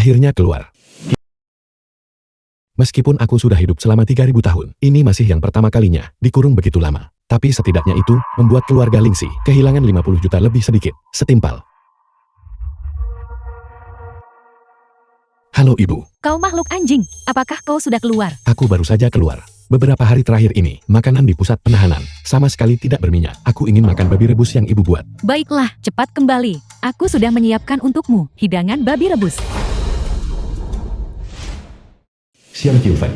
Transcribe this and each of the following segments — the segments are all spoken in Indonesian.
akhirnya keluar. Meskipun aku sudah hidup selama 3000 tahun, ini masih yang pertama kalinya dikurung begitu lama. Tapi setidaknya itu membuat keluarga Lingxi kehilangan 50 juta lebih sedikit, setimpal. Halo ibu. Kau makhluk anjing, apakah kau sudah keluar? Aku baru saja keluar. Beberapa hari terakhir ini, makanan di pusat penahanan sama sekali tidak berminyak. Aku ingin makan babi rebus yang ibu buat. Baiklah, cepat kembali. Aku sudah menyiapkan untukmu hidangan babi rebus. Xiang Qiufei.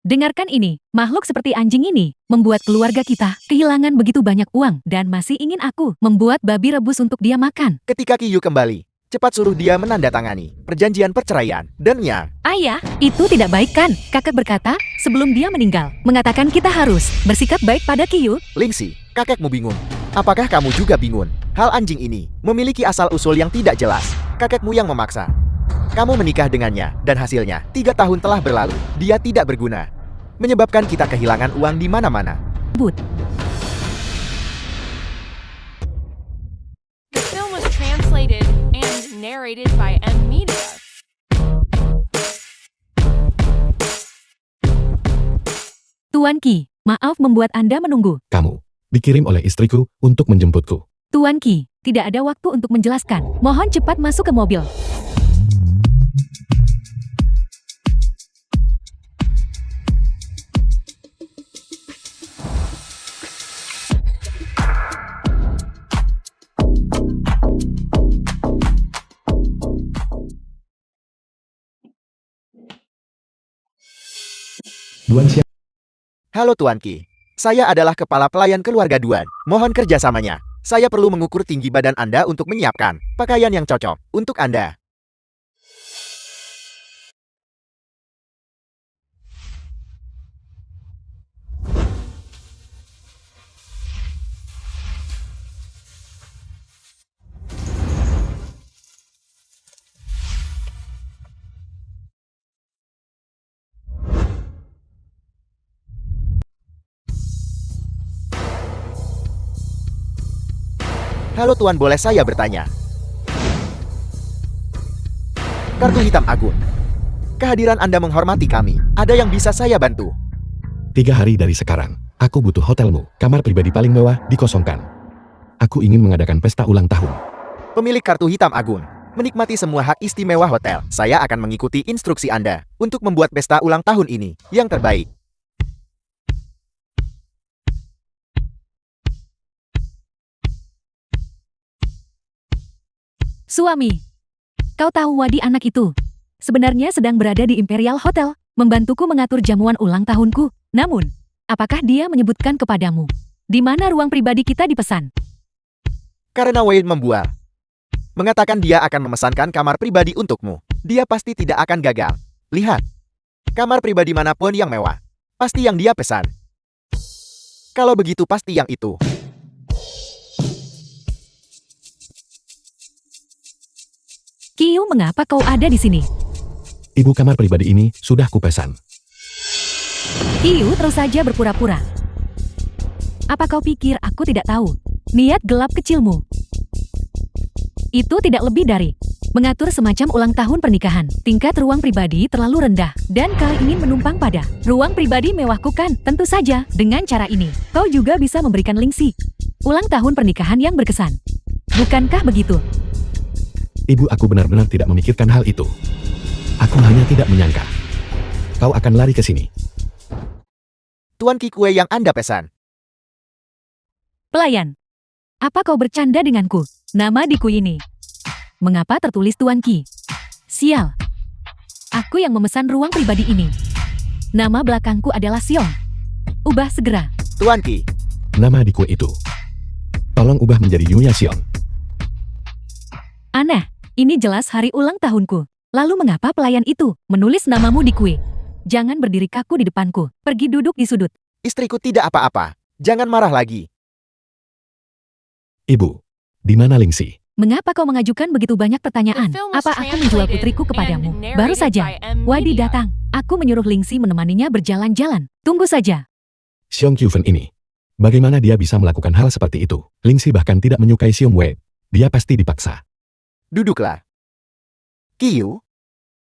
Dengarkan ini, makhluk seperti anjing ini membuat keluarga kita kehilangan begitu banyak uang dan masih ingin aku membuat babi rebus untuk dia makan. Ketika Qiyu kembali, cepat suruh dia menandatangani perjanjian perceraian dennya. Ayah, itu tidak baik kan? Kakek berkata sebelum dia meninggal, mengatakan kita harus bersikap baik pada Qiyu. Lingxi, kakekmu bingung. Apakah kamu juga bingung? Hal anjing ini memiliki asal-usul yang tidak jelas. Kakekmu yang memaksa. Kamu menikah dengannya, dan hasilnya 3 tahun telah berlalu. Dia tidak berguna, menyebabkan kita kehilangan uang di mana-mana. But. The film was translated and narrated by M Media. Tuan Qi, maaf membuat Anda menunggu. Kamu dikirim oleh istriku untuk menjemputku. Tuan Qi, tidak ada waktu untuk menjelaskan. Mohon cepat masuk ke mobil. Duan Xiang. Halo Tuan Qi, saya adalah kepala pelayan keluarga Duan. Mohon kerjasamanya. Saya perlu mengukur tinggi badan Anda untuk menyiapkan pakaian yang cocok untuk Anda. Halo Tuan, boleh saya bertanya? Kartu hitam Agun. Kehadiran Anda menghormati kami. Ada yang bisa saya bantu? 3 hari dari sekarang, aku butuh hotelmu. Kamar pribadi paling mewah dikosongkan. Aku ingin mengadakan pesta ulang tahun. Pemilik kartu hitam Agun menikmati semua hak istimewa hotel. Saya akan mengikuti instruksi Anda untuk membuat pesta ulang tahun ini yang terbaik. Suami, kau tahu Wadi anak itu sebenarnya sedang berada di Imperial Hotel, membantuku mengatur jamuan ulang tahunku. Namun, apakah dia menyebutkan kepadamu di mana ruang pribadi kita dipesan? Karena Wade membual, mengatakan dia akan memesankan kamar pribadi untukmu. Dia pasti tidak akan gagal. Lihat, kamar pribadi manapun yang mewah, pasti yang dia pesan. Kalau begitu pasti yang itu. Qiyu, mengapa kau ada di sini? Ibu, kamar pribadi ini sudah kupesan. Qiyu terus saja berpura-pura. Apa kau pikir aku tidak tahu niat gelap kecilmu? Itu tidak lebih dari mengatur semacam ulang tahun pernikahan. Tingkat ruang pribadi terlalu rendah dan kau ingin menumpang pada ruang pribadi mewahku kan? Tentu saja, dengan cara ini, kau juga bisa memberikan Lingxi ulang tahun pernikahan yang berkesan. Bukankah begitu? Ibu, aku benar-benar tidak memikirkan hal itu. Aku hanya tidak menyangka kau akan lari ke sini. Tuan Qi, kue yang Anda pesan. Pelayan, apa kau bercanda denganku? Nama di kue ini mengapa tertulis Tuan Qi? Sial, aku yang memesan ruang pribadi ini. Nama belakangku adalah Xiong. Ubah segera. Tuan Qi, Nama di kue itu tolong ubah menjadi Yuya Xiong. Aneh, ini jelas hari ulang tahunku. Lalu mengapa pelayan itu menulis namamu di kue? Jangan berdiri kaku di depanku. Pergi duduk di sudut. istriku tidak apa-apa. Jangan marah lagi. Ibu, di mana Lingxi? Mengapa kau mengajukan begitu banyak pertanyaan? The film was Apa aku menjual translated putriku kepadamu? and narrated Baru saja, by M Wadi Media. datang. Aku menyuruh Lingxi menemaninya berjalan-jalan. Tunggu saja. Xiong Qiufen ini. Bagaimana dia bisa melakukan hal seperti itu? Lingxi bahkan tidak menyukai Xiong Wei. Dia pasti dipaksa. Duduklah. Qiyu,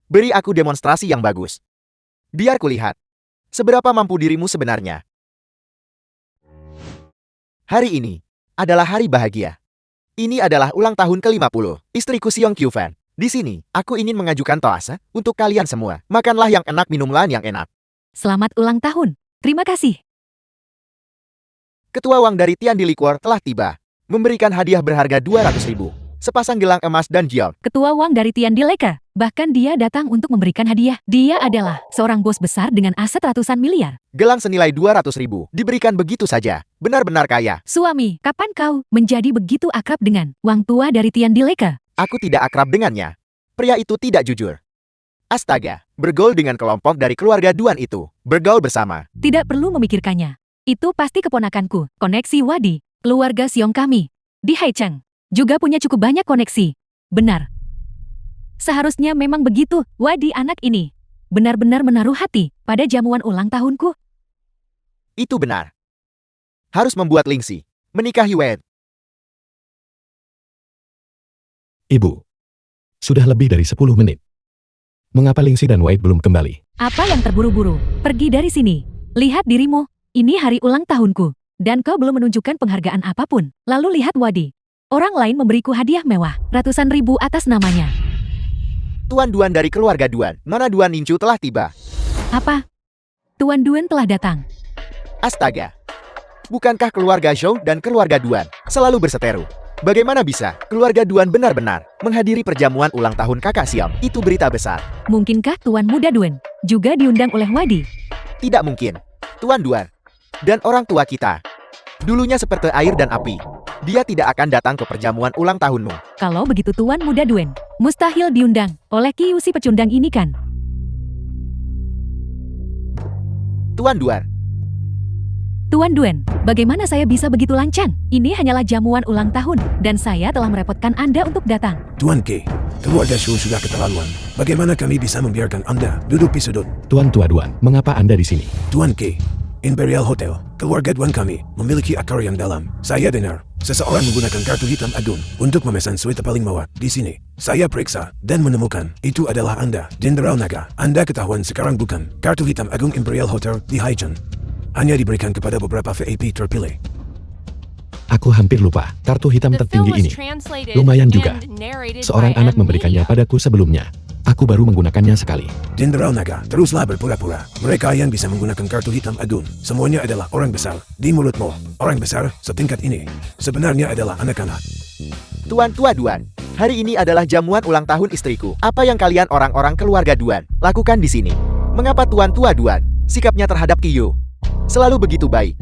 beri aku demonstrasi yang bagus. Biar kulihat seberapa mampu dirimu sebenarnya. Hari ini adalah hari bahagia. Ini adalah ulang tahun ke-50 istriku Xiong Qiufan. Di sini, aku ingin mengajukan toase untuk kalian semua. Makanlah yang enak, minumlah yang enak. Selamat ulang tahun. Terima kasih. Ketua Wang dari Tiandi Liquor telah tiba, memberikan hadiah berharga 200.000. Sepasang gelang emas dan giok. Ketua Wang dari Tiandi Leka. Bahkan dia datang untuk memberikan hadiah. Dia adalah seorang bos besar dengan aset ratusan miliar. Gelang senilai 200.000 diberikan begitu saja. Benar-benar kaya. Suami, kapan kau menjadi begitu akrab dengan Wang tua dari Tiandi Leka? Aku tidak akrab dengannya. Pria itu tidak jujur. Astaga, bergaul dengan kelompok dari keluarga Duan itu. Bergaul bersama. Tidak perlu memikirkannya. Itu pasti keponakanku. Koneksi Wadi, keluarga Xiong kami. Di Haicheng, juga punya cukup banyak koneksi. Benar. Seharusnya memang begitu, Wadi anak ini. Benar-benar menaruh hati pada jamuan ulang tahunku. Itu benar. Harus membuat Lingxi menikahi Wade. Ibu. Sudah lebih dari 10 menit. Mengapa Lingxi dan Wade belum kembali? Apa yang terburu-buru? Pergi dari sini. Lihat dirimu. Ini hari ulang tahunku. Dan kau belum menunjukkan penghargaan apapun. Lalu lihat Wadi. Orang lain memberiku hadiah mewah. Ratusan ribu atas namanya. Tuan Duan dari keluarga Duan. Mana Duan Nincu telah tiba? Apa? Tuan Duan telah datang. Astaga. Bukankah keluarga Zhou dan keluarga Duan selalu berseteru? Bagaimana bisa keluarga Duan benar-benar menghadiri perjamuan ulang tahun kakak Xiong? Itu berita besar. Mungkinkah Tuan Muda Duan juga diundang oleh Wadi? Tidak mungkin. Tuan Duan dan orang tua kita dulunya seperti air dan api. Dia tidak akan datang ke perjamuan ulang tahunmu. Kalau begitu Tuan Muda Duan mustahil diundang oleh Qiyu si pecundang ini kan? Tuan Duan, Tuan Duan, bagaimana saya bisa begitu lancang? Ini hanyalah jamuan ulang tahun, dan saya telah merepotkan Anda untuk datang. Tuan K, keluarga Shu sudah keterlaluan. Bagaimana kami bisa membiarkan Anda duduk di sudut? Tuan Tua Duan, mengapa Anda di sini? Tuan K, Imperial Hotel, keluarga Duan kami memiliki akar yang dalam. Saya dengar seseorang menggunakan kartu hitam agung untuk memesan suite paling mewah di sini. Saya periksa dan menemukan itu adalah Anda, Jenderal Naga. Anda ketahuan sekarang bukan? Kartu hitam agung Imperial Hotel di Haicheng hanya diberikan kepada beberapa VIP terpilih. Aku hampir lupa, kartu hitam The film tertinggi was ini. translated Lumayan juga. and narrated Seorang by anak M. memberikannya Lee. padaku sebelumnya. Aku baru menggunakannya sekali. Jenderal Naga, teruslah berpura-pura. Mereka yang bisa menggunakan kartu hitam agung, semuanya adalah orang besar. Di mulutmu, orang besar setingkat ini sebenarnya adalah anak-anak. Tuan Tua Duan, hari ini adalah jamuan ulang tahun istriku. Apa yang kalian orang-orang keluarga Duan lakukan di sini? Mengapa Tuan Tua Duan sikapnya terhadap Qiyu selalu begitu baik?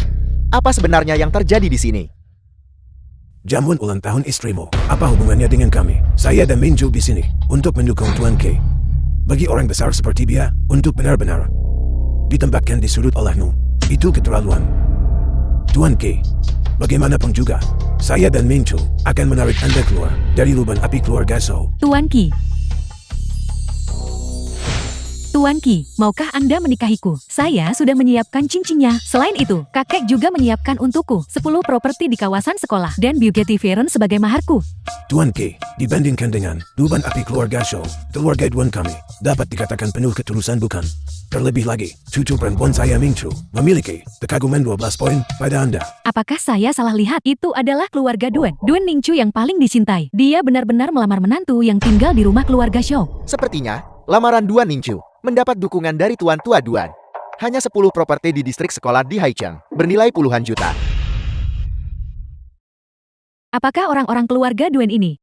Apa sebenarnya yang terjadi di sini? Jamuan ulang tahun istrimu, apa hubungannya dengan kami? Saya dan Minju di sini untuk mendukung Tuan K. Bagi orang besar seperti dia, untuk benar-benar ditempatkan di sudut olehmu, itu keterlaluan. Tuan K, bagaimanapun juga, saya dan Minju akan menarik Anda keluar dari lubang api keluarga Zhou. Tuan Qi. Tuan Qi, maukah Anda menikahiku? Saya sudah menyiapkan cincinnya. Selain itu, kakek juga menyiapkan untukku 10 properti di kawasan sekolah dan Bugatti Veyron sebagai maharku. Tuan K, dibandingkan dengan lubang api keluarga Zhou, keluarga Duan kami dapat dikatakan penuh ketulusan bukan? Terlebih lagi, cucu perempuan saya Mingchu memiliki kekaguman 12 poin pada Anda. Apakah saya salah lihat? Itu adalah keluarga Duan. Duan Ningchu yang paling dicintai. Dia benar-benar melamar menantu yang tinggal di rumah keluarga Zhou. Sepertinya, lamaran Duan Ningchu mendapat dukungan dari Tuan Tua Duan. Hanya 10 properti di distrik sekolah di Haicheng, bernilai puluhan juta. Apakah orang-orang keluarga Duan ini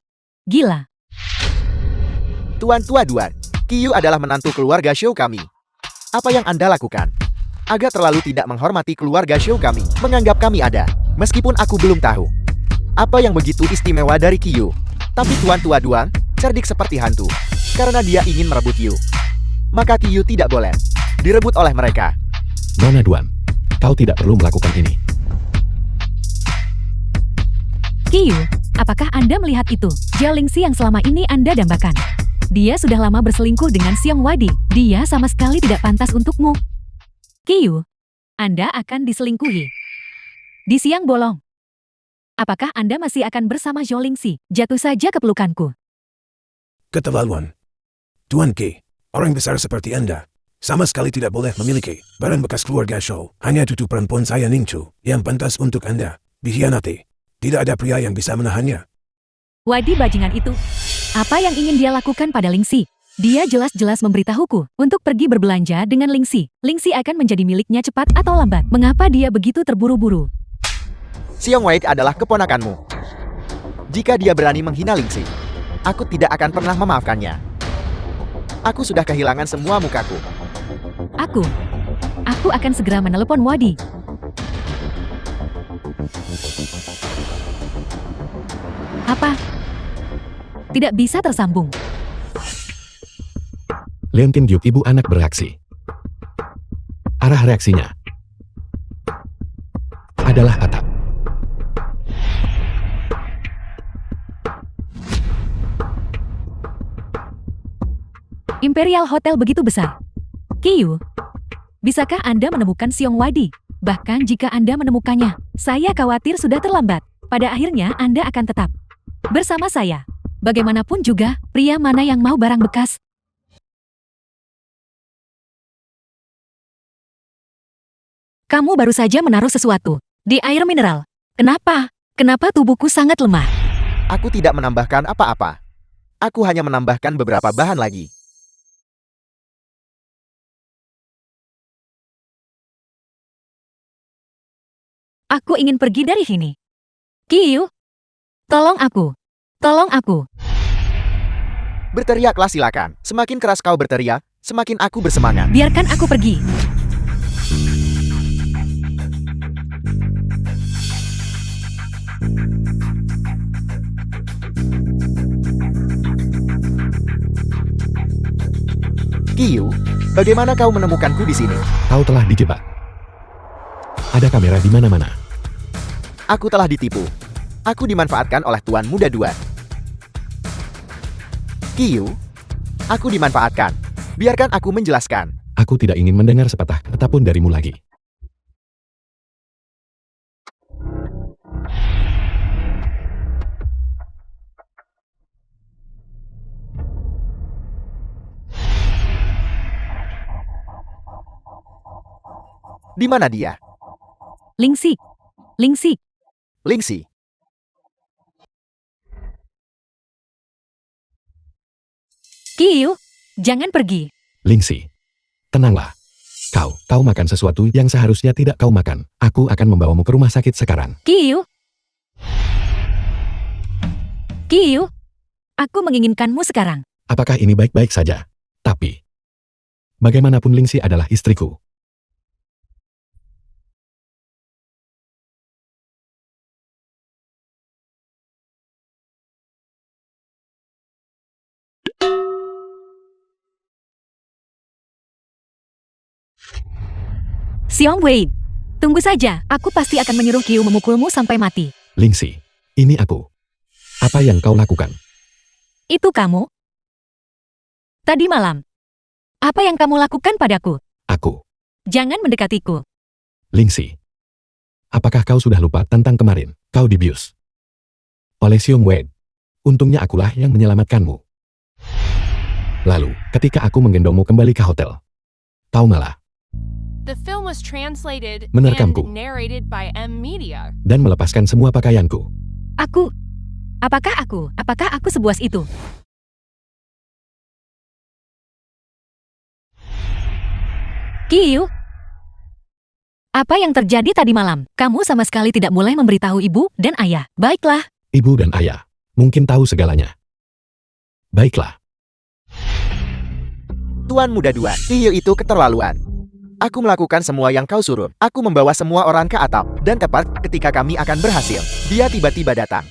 gila? Tuan Tua Duan, Qiyu adalah menantu keluarga Zhou kami. Apa yang Anda lakukan? Agak terlalu tidak menghormati keluarga Zhou kami, menganggap kami ada. Meskipun aku belum tahu apa yang begitu istimewa dari Qiyu. Tapi Tuan Tua Duan, cerdik seperti hantu. Karena dia ingin merebut Qiyu, maka Qiyu tidak boleh direbut oleh mereka. Nona Duan, kau tidak perlu melakukan ini. Qiyu, apakah Anda melihat itu? Jiao Lingxi yang selama ini Anda dambakan. Dia sudah lama berselingkuh dengan Xiong Wadi. Dia sama sekali tidak pantas untukmu. Qiyu, Anda akan diselingkuhi. Di siang bolong. Apakah Anda masih akan bersama Jiao Lingxi? Jatuh saja ke pelukanku. Keterlaluan. Tuan K, orang besar seperti Anda, sama sekali tidak boleh memiliki barang bekas keluarga Shaw. Hanya cucu perempuan saya Ningchu yang pantas untuk Anda dikhianati. Tidak ada pria yang bisa menahannya. Wadi bajingan itu. Apa yang ingin dia lakukan pada Lingxi? Dia jelas-jelas memberitahuku untuk pergi berbelanja dengan Lingxi. Lingxi akan menjadi miliknya cepat atau lambat. Mengapa dia begitu terburu-buru? Xiong Wei adalah keponakanmu. Jika dia berani menghina Lingxi, aku tidak akan pernah memaafkannya. Aku sudah kehilangan semua mukaku. Aku akan segera menelepon Wadi. Apa? Tidak bisa tersambung. Leon Kim Gyuk ibu anak bereaksi. Arah reaksinya adalah atap. Imperial Hotel begitu besar. Kiyu, bisakah Anda menemukan Xiong Wadi? Bahkan jika Anda menemukannya, saya khawatir sudah terlambat. Pada akhirnya Anda akan tetap bersama saya. Bagaimanapun juga, pria mana yang mau barang bekas? Kamu baru saja menaruh sesuatu di air mineral. Kenapa? Kenapa tubuhku sangat lemah? Aku tidak menambahkan apa-apa. Aku hanya menambahkan beberapa bahan lagi. Aku ingin pergi dari sini. Kiyu, tolong aku. Tolong aku. Berteriaklah silakan. Semakin keras kau berteriak, semakin aku bersemangat. Biarkan aku pergi. Kiyu, bagaimana kau menemukanku di sini? Kau telah dijebak. Ada kamera di mana-mana. Aku telah ditipu. Aku dimanfaatkan oleh Tuan Muda Dua. Kiyu, aku dimanfaatkan. Biarkan aku menjelaskan. Aku tidak ingin mendengar sepatah kata pun darimu lagi. Di mana dia? Lingxi. Lingxi. Lingxi. Kiyu, jangan pergi. Lingxi, tenanglah. Kau makan sesuatu yang seharusnya tidak kau makan. Aku akan membawamu ke rumah sakit sekarang. Kiyu. Kiyu, aku menginginkanmu sekarang. Apakah ini baik-baik saja? Tapi, bagaimanapun Lingxi adalah istriku. Xiong Wei, tunggu saja. Aku pasti akan menyuruh Kiyu memukulmu sampai mati. Lingxi, ini aku. Apa yang kau lakukan? Itu kamu? Tadi malam. Apa yang kamu lakukan padaku? Aku. Jangan mendekatiku. Lingxi, apakah kau sudah lupa tentang kemarin? Kau dibius oleh Xiong Wei. Untungnya akulah yang menyelamatkanmu. Lalu, ketika aku menggendongmu kembali ke hotel, kau malah The film was translated Menerkamku. and narrated by M Media. dan melepaskan semua pakaianku. Apakah aku sebuas itu? Kiyu, apa yang terjadi tadi malam? Kamu sama sekali tidak mulai memberitahu ibu dan ayah. Baiklah, Ibu dan ayah mungkin tahu segalanya. Baiklah, Tuan Muda Dua, Kiyu itu keterlaluan. Aku melakukan semua yang kau suruh. Aku membawa semua orang ke atap. Dan tepat ketika kami akan berhasil, dia tiba-tiba datang.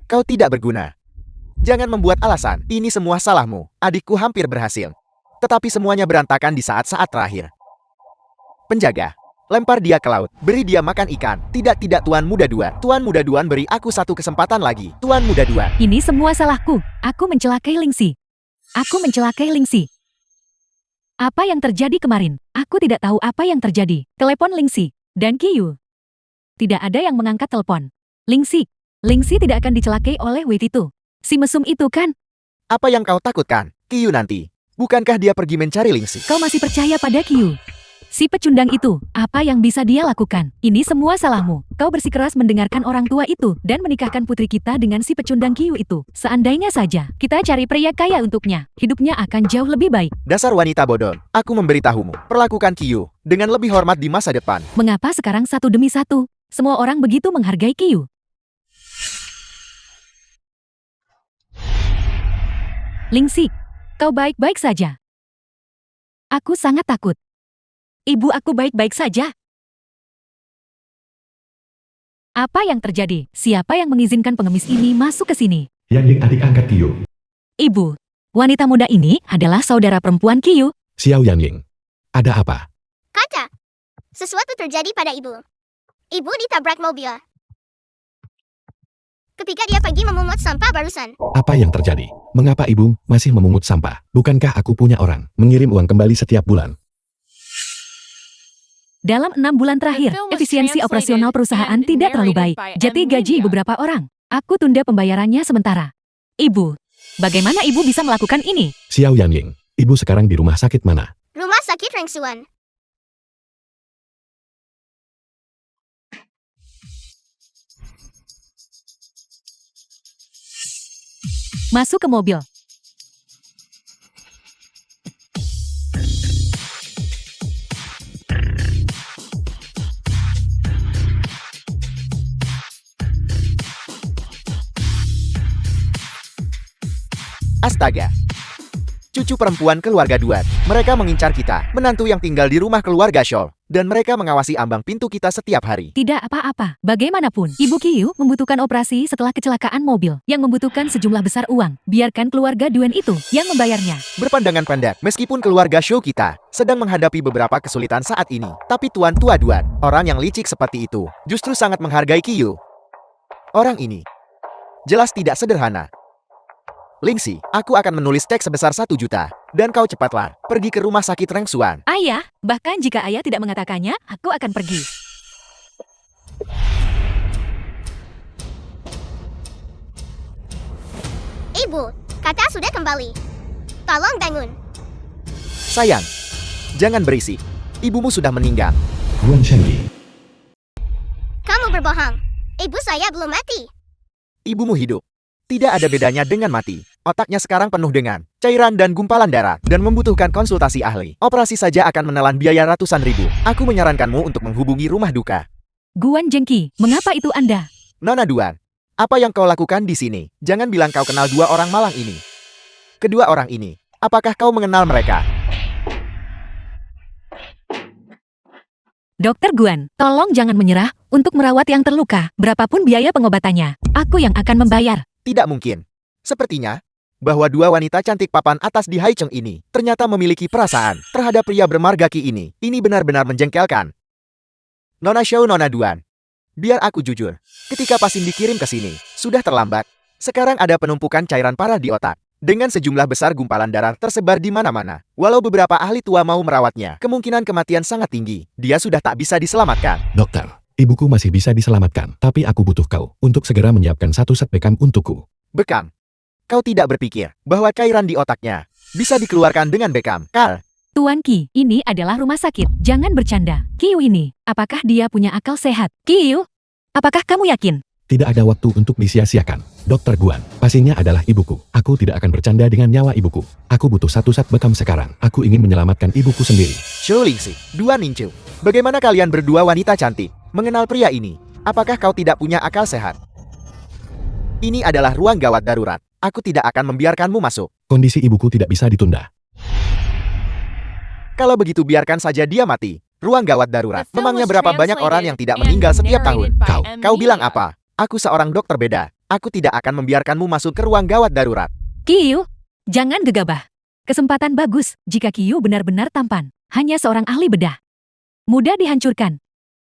Kau tidak berguna. Jangan membuat alasan. Ini semua salahmu. Adikku hampir berhasil. Tetapi semuanya berantakan di saat-saat terakhir. Penjaga, lempar dia ke laut. Beri dia makan ikan. Tidak, Tuan Muda Dua. Tuan Muda Dua beri aku satu kesempatan lagi. Tuan Muda Dua. ini semua salahku. Aku mencelakai Lingxi. Apa yang terjadi kemarin? Aku tidak tahu apa yang terjadi. Telepon Lingxi dan Kiyu. Tidak ada yang mengangkat telepon. Lingxi tidak akan dicelakai oleh Wei itu. Si mesum itu kan? Apa yang kau takutkan? Qiu nanti. Bukankah dia pergi mencari Lingxi? Kau masih percaya pada Qiu? Si pecundang itu, apa yang bisa dia lakukan? Ini semua salahmu. Kau bersikeras mendengarkan orang tua itu dan menikahkan putri kita dengan si pecundang Qiu itu. Seandainya saja kita cari pria kaya untuknya, hidupnya akan jauh lebih baik. Dasar wanita bodoh. Aku memberitahumu. Perlakukan Qiu dengan lebih hormat di masa depan. Mengapa sekarang satu demi satu, semua orang begitu menghargai Qiu? Lingxi, kau baik-baik saja. Aku sangat takut. Ibu aku baik-baik saja. Apa yang terjadi? Siapa yang mengizinkan pengemis ini masuk ke sini? Yang adik angkat Qiu. Ibu, wanita muda ini adalah saudara perempuan Qiu. Xiao Yanling. Ada apa? Kata, sesuatu terjadi pada ibu. Ibu ditabrak mobil. Ketika dia pergi memungut sampah barusan. Apa yang terjadi? Mengapa ibu masih memungut sampah? Bukankah aku punya orang mengirim uang kembali setiap bulan? Dalam 6 bulan terakhir, efisiensi operasional perusahaan tidak terlalu baik. Jadi gaji beberapa orang. Aku tunda pembayarannya sementara. Ibu, bagaimana ibu bisa melakukan ini? Xiao Yanling, ibu sekarang di rumah sakit mana? Rumah sakit Rengsuan. Masuk ke mobil. Astaga. Cucu perempuan keluarga Duan. Mereka mengincar kita, menantu yang tinggal di rumah keluarga Scholl. Dan mereka mengawasi ambang pintu kita setiap hari. Tidak apa-apa. Bagaimanapun, Ibu Qiu membutuhkan operasi setelah kecelakaan mobil yang membutuhkan sejumlah besar uang. Biarkan keluarga Duan itu yang membayarnya. Berpandangan pendek, meskipun keluarga Shou kita sedang menghadapi beberapa kesulitan saat ini. Tapi Tuan Tua Duan, orang yang licik seperti itu, justru sangat menghargai Qiu. Orang ini jelas tidak sederhana. Lingxi, aku akan menulis cek sebesar 1 juta. Dan kau cepatlah, pergi ke rumah sakit Rengsuan. Ayah, bahkan jika ayah tidak mengatakannya, aku akan pergi. Ibu, Kata sudah kembali. Tolong bangun. Sayang, jangan berisik. Ibumu sudah meninggal. Guan Shenli. Kamu berbohong. Ibu saya belum mati. Ibumu hidup. Tidak ada bedanya dengan mati. Otaknya sekarang penuh dengan cairan dan gumpalan darah dan membutuhkan konsultasi ahli. Operasi saja akan menelan biaya ratusan ribu. Aku menyarankanmu untuk menghubungi rumah duka. Guan Zhengqi, mengapa itu Anda? Nona Duan, apa yang kau lakukan di sini? Jangan bilang kau kenal 2 orang malang ini. Kedua orang ini, apakah kau mengenal mereka? Dokter Guan, tolong jangan menyerah untuk merawat yang terluka. Berapapun biaya pengobatannya, aku yang akan membayar. Tidak mungkin. Sepertinya bahwa 2 wanita cantik papan atas di Haicheng ini ternyata memiliki perasaan terhadap pria bermarga Qi ini. Ini benar-benar menjengkelkan. Nona Shou, Nona Duan, biar aku jujur. Ketika Pasin dikirim ke sini, sudah terlambat. Sekarang ada penumpukan cairan parah di otak. Dengan sejumlah besar gumpalan darah tersebar di mana-mana. Walau beberapa ahli tua mau merawatnya, kemungkinan kematian sangat tinggi. Dia sudah tak bisa diselamatkan. Dokter, ibuku masih bisa diselamatkan, tapi aku butuh kau untuk segera menyiapkan 1 set bekam untukku. Bekam. Kau tidak berpikir bahwa cairan di otaknya bisa dikeluarkan dengan bekam, Kal? Tuan Qi, ini adalah rumah sakit. Jangan bercanda. Qiu ini, apakah dia punya akal sehat? Qiu, apakah kamu yakin? Tidak ada waktu untuk disia-siakan. Dokter Guan, pasiennya adalah ibuku. Aku tidak akan bercanda dengan nyawa ibuku. Aku butuh 1 set bekam sekarang. Aku ingin menyelamatkan ibuku sendiri. Shou Lingxi, Duan Ningqiu. Bagaimana kalian berdua wanita cantik mengenal pria ini? Apakah kau tidak punya akal sehat? Ini adalah ruang gawat darurat. Aku tidak akan membiarkanmu masuk. Kondisi ibuku tidak bisa ditunda. Kalau begitu biarkan saja dia mati. Ruang gawat darurat. Memangnya berapa banyak orang yang tidak meninggal setiap tahun? Kau bilang apa? Aku seorang dokter beda. Aku tidak akan membiarkanmu masuk ke ruang gawat darurat. Qiu, jangan gegabah. Kesempatan bagus jika Qiu benar-benar tampan. Hanya seorang ahli bedah. Mudah dihancurkan.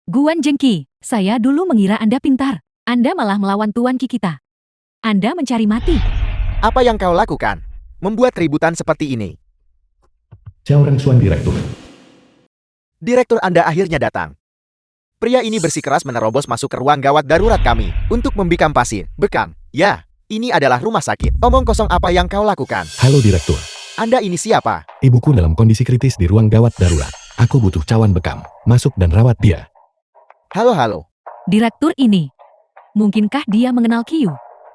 Guan Zhengqi, saya dulu mengira Anda pintar. Anda malah melawan Tuan Qi kita. Anda mencari mati. Apa yang kau lakukan? Membuat keributan seperti ini. Xiao Rengsuan Direktur. Direktur Anda akhirnya datang. Pria ini bersikeras menerobos masuk ke ruang gawat darurat kami untuk membikam pasien. Bekam. Ya, Ini adalah rumah sakit. Omong kosong apa yang kau lakukan? Halo Direktur. Anda ini siapa? Ibuku dalam kondisi kritis di ruang gawat darurat. Aku butuh cawan bekam. Masuk dan rawat dia. Halo. Direktur ini. Mungkinkah dia mengenal Kiyu?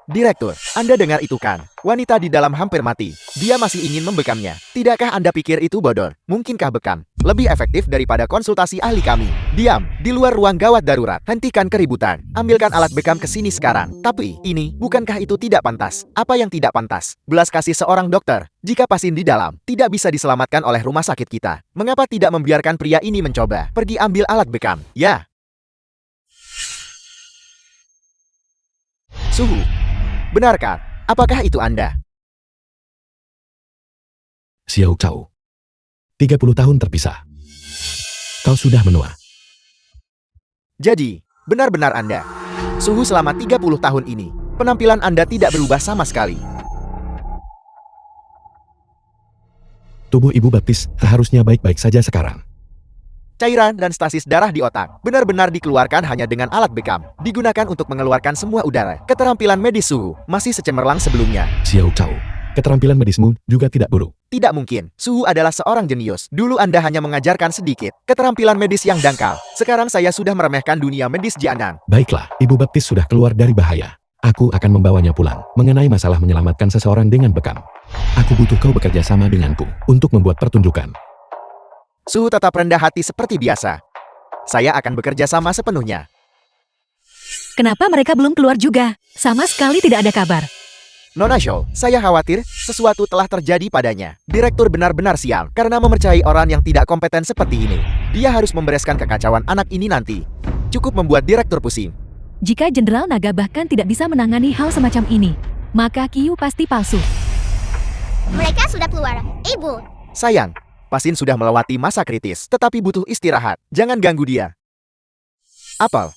Direktur, Anda dengar itu kan? Wanita di dalam hampir mati. Dia masih ingin membekamnya. Tidakkah Anda pikir itu bodor? Mungkinkah bekam lebih efektif daripada konsultasi ahli kami? Diam, di luar ruang gawat darurat. Hentikan keributan. Ambilkan alat bekam ke sini sekarang. Tapi, bukankah itu tidak pantas? Apa yang tidak pantas? Belas kasih seorang dokter. Jika pasien di dalam tidak bisa diselamatkan oleh rumah sakit kita, mengapa tidak membiarkan pria ini mencoba? Pergi ambil alat bekam. Ya. Suhu. Benarkah? Apakah itu Anda? Xiao Cao. 30 tahun terpisah. Kau sudah menua. Jadi, benar-benar Anda. Suhu selama 30 tahun ini, penampilan Anda tidak berubah sama sekali. Tubuh Ibu Baptis seharusnya baik-baik saja sekarang. Cairan dan stasis darah di otak benar-benar dikeluarkan hanya dengan alat bekam. Digunakan untuk mengeluarkan semua udara. Keterampilan medis Suhu masih secemerlang sebelumnya. Xiao Cao. Keterampilan medismu juga tidak buruk. Tidak mungkin. Suhu adalah seorang jenius. Dulu Anda hanya mengajarkan sedikit keterampilan medis yang dangkal. Sekarang saya sudah meremehkan dunia medis Jianan. Baiklah, Ibu Baptis sudah keluar dari bahaya. Aku akan membawanya pulang. Mengenai masalah menyelamatkan seseorang dengan bekam, aku butuh kau bekerja sama denganku untuk membuat pertunjukan. Suhu tetap rendah hati seperti biasa. Saya akan bekerja sama sepenuhnya. Kenapa mereka belum keluar juga? Sama sekali tidak ada kabar. Nona Shaw, saya khawatir sesuatu telah terjadi padanya. Direktur benar-benar sial karena mempercayai orang yang tidak kompeten seperti ini. Dia harus membereskan kekacauan anak ini nanti. Cukup membuat direktur pusing. Jika Jenderal Naga bahkan tidak bisa menangani hal semacam ini, maka Kiyu pasti palsu. Mereka sudah keluar. Ibu, Sayang, pasien sudah melewati masa kritis, tetapi butuh istirahat. Jangan ganggu dia. Apel.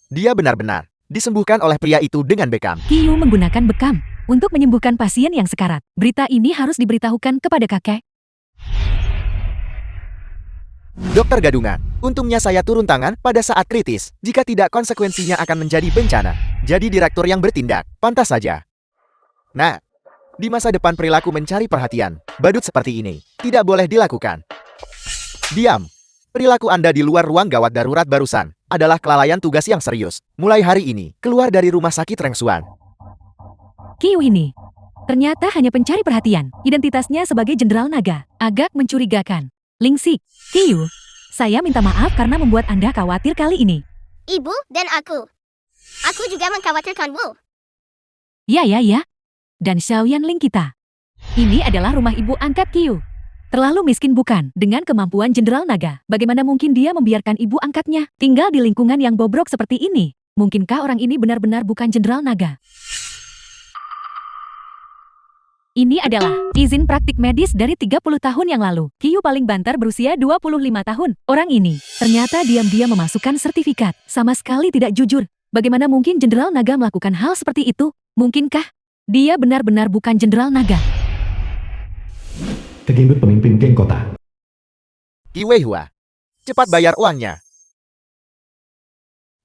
Dia benar-benar disembuhkan oleh pria itu dengan bekam. Kiyu menggunakan bekam untuk menyembuhkan pasien yang sekarat. Berita ini harus diberitahukan kepada kakek. Dokter gadungan, untungnya saya turun tangan pada saat kritis. Jika tidak, konsekuensinya akan menjadi bencana. Jadi direktur yang bertindak, pantas saja. Nah, di masa depan perilaku mencari perhatian, badut seperti ini, tidak boleh dilakukan. Diam. Perilaku Anda di luar ruang gawat darurat barusan adalah kelalaian tugas yang serius. Mulai hari ini, keluar dari rumah sakit Rengsuan. Kiyu ini ternyata hanya pencari perhatian. Identitasnya sebagai Jenderal Naga agak mencurigakan. Lingsik, Kiyu, saya minta maaf karena membuat Anda khawatir kali ini. ibu, dan aku. Aku juga mengkhawatirkanmu. Ya. Dan Xiaoyan Ling kita. Ini adalah rumah ibu angkat Kiyu. Terlalu miskin bukan? Dengan kemampuan Jenderal Naga, bagaimana mungkin dia membiarkan ibu angkatnya tinggal di lingkungan yang bobrok seperti ini? Mungkinkah orang ini benar-benar bukan Jenderal Naga? Ini adalah izin praktik medis dari 30 tahun yang lalu. Kiyu paling banter berusia 25 tahun. Orang ini ternyata diam-diam memasukkan sertifikat. Sama sekali tidak jujur. Bagaimana mungkin Jenderal Naga melakukan hal seperti itu? Mungkinkah dia benar-benar bukan Jenderal Naga? Kegendut pemimpin geng kota. Ki Weihua, cepat bayar uangnya.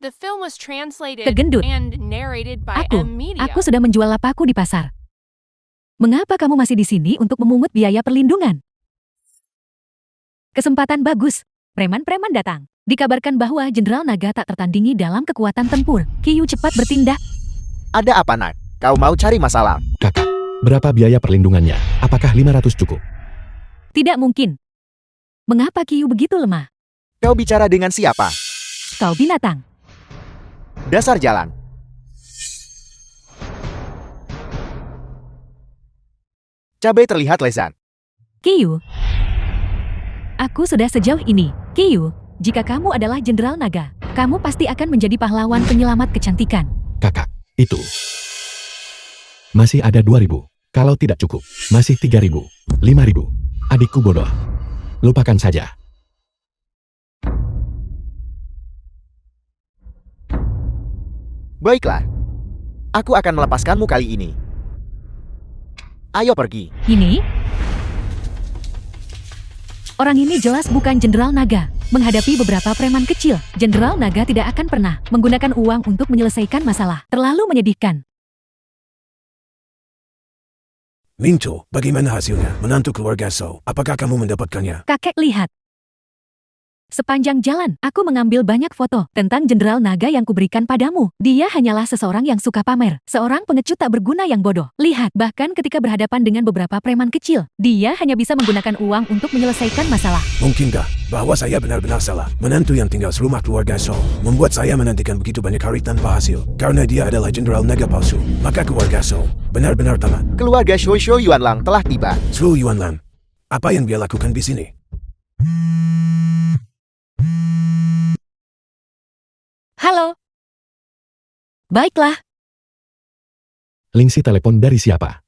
The film was translated Kegendut. and narrated by M Media. Aku sudah menjual lapaku di pasar. Mengapa kamu masih di sini untuk memungut biaya perlindungan? Kesempatan bagus. Preman-preman datang. Dikabarkan bahwa Jenderal Naga tak tertandingi dalam kekuatan tempur. Kiyu cepat bertindak. Ada apa nak? Kau mau cari masalah? Kakak, berapa biaya perlindungannya? Apakah 500 cukup? Tidak mungkin. Mengapa Kiyu begitu lemah? Kau bicara dengan siapa? Kau binatang. Dasar jalan. Cabai terlihat lezat. Kiyu. Aku sudah sejauh ini. Kiyu, jika kamu adalah Jenderal Naga, kamu pasti akan menjadi pahlawan penyelamat kecantikan. Kakak, itu. Masih ada 2.000. Kalau tidak cukup, masih 3.000. 5.000. Adikku bodoh. Lupakan saja. Baiklah. Aku akan melepaskanmu kali ini. Ayo pergi. Ini? Orang ini jelas bukan Jenderal Naga. Menghadapi beberapa preman kecil, Jenderal Naga tidak akan pernah menggunakan uang untuk menyelesaikan masalah. Terlalu menyedihkan. Mincho, bagaimana hasilnya? Menantu keluarga So, apakah kamu mendapatkannya? Kakek lihat. Sepanjang jalan, aku mengambil banyak foto tentang Jenderal Naga yang kuberikan padamu. Dia hanyalah seseorang yang suka pamer. Seorang pengecut tak berguna yang bodoh. Lihat, bahkan ketika berhadapan dengan beberapa preman kecil, dia hanya bisa menggunakan uang untuk menyelesaikan masalah. Mungkinkah bahwa saya benar-benar salah? Menantu yang tinggal serumah keluarga So membuat saya menantikan begitu banyak hari tanpa hasil. Karena dia adalah Jenderal Naga palsu. Maka keluarga So benar-benar tamat. Keluarga Shou Yuanlang telah tiba. Su Yuanlan, apa yang dia lakukan di sini? Halo. Baiklah, Lingxi telepon dari siapa?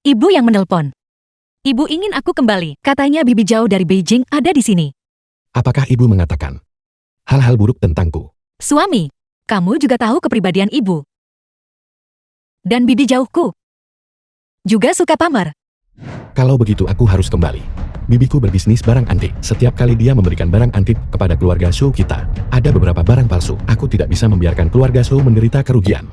ibu yang menelpon. Ibu ingin aku kembali. Katanya Bibi Zhao dari Beijing ada di sini. Apakah ibu mengatakan hal-hal buruk tentangku? Suami, kamu juga tahu kepribadian ibu. Dan Bibi Zhao-ku juga suka pamer. Kalau begitu aku harus kembali. Bibiku berbisnis barang antik. Setiap kali dia memberikan barang antik kepada keluarga Shou kita, ada beberapa barang palsu. Aku tidak bisa membiarkan keluarga Shou menderita kerugian.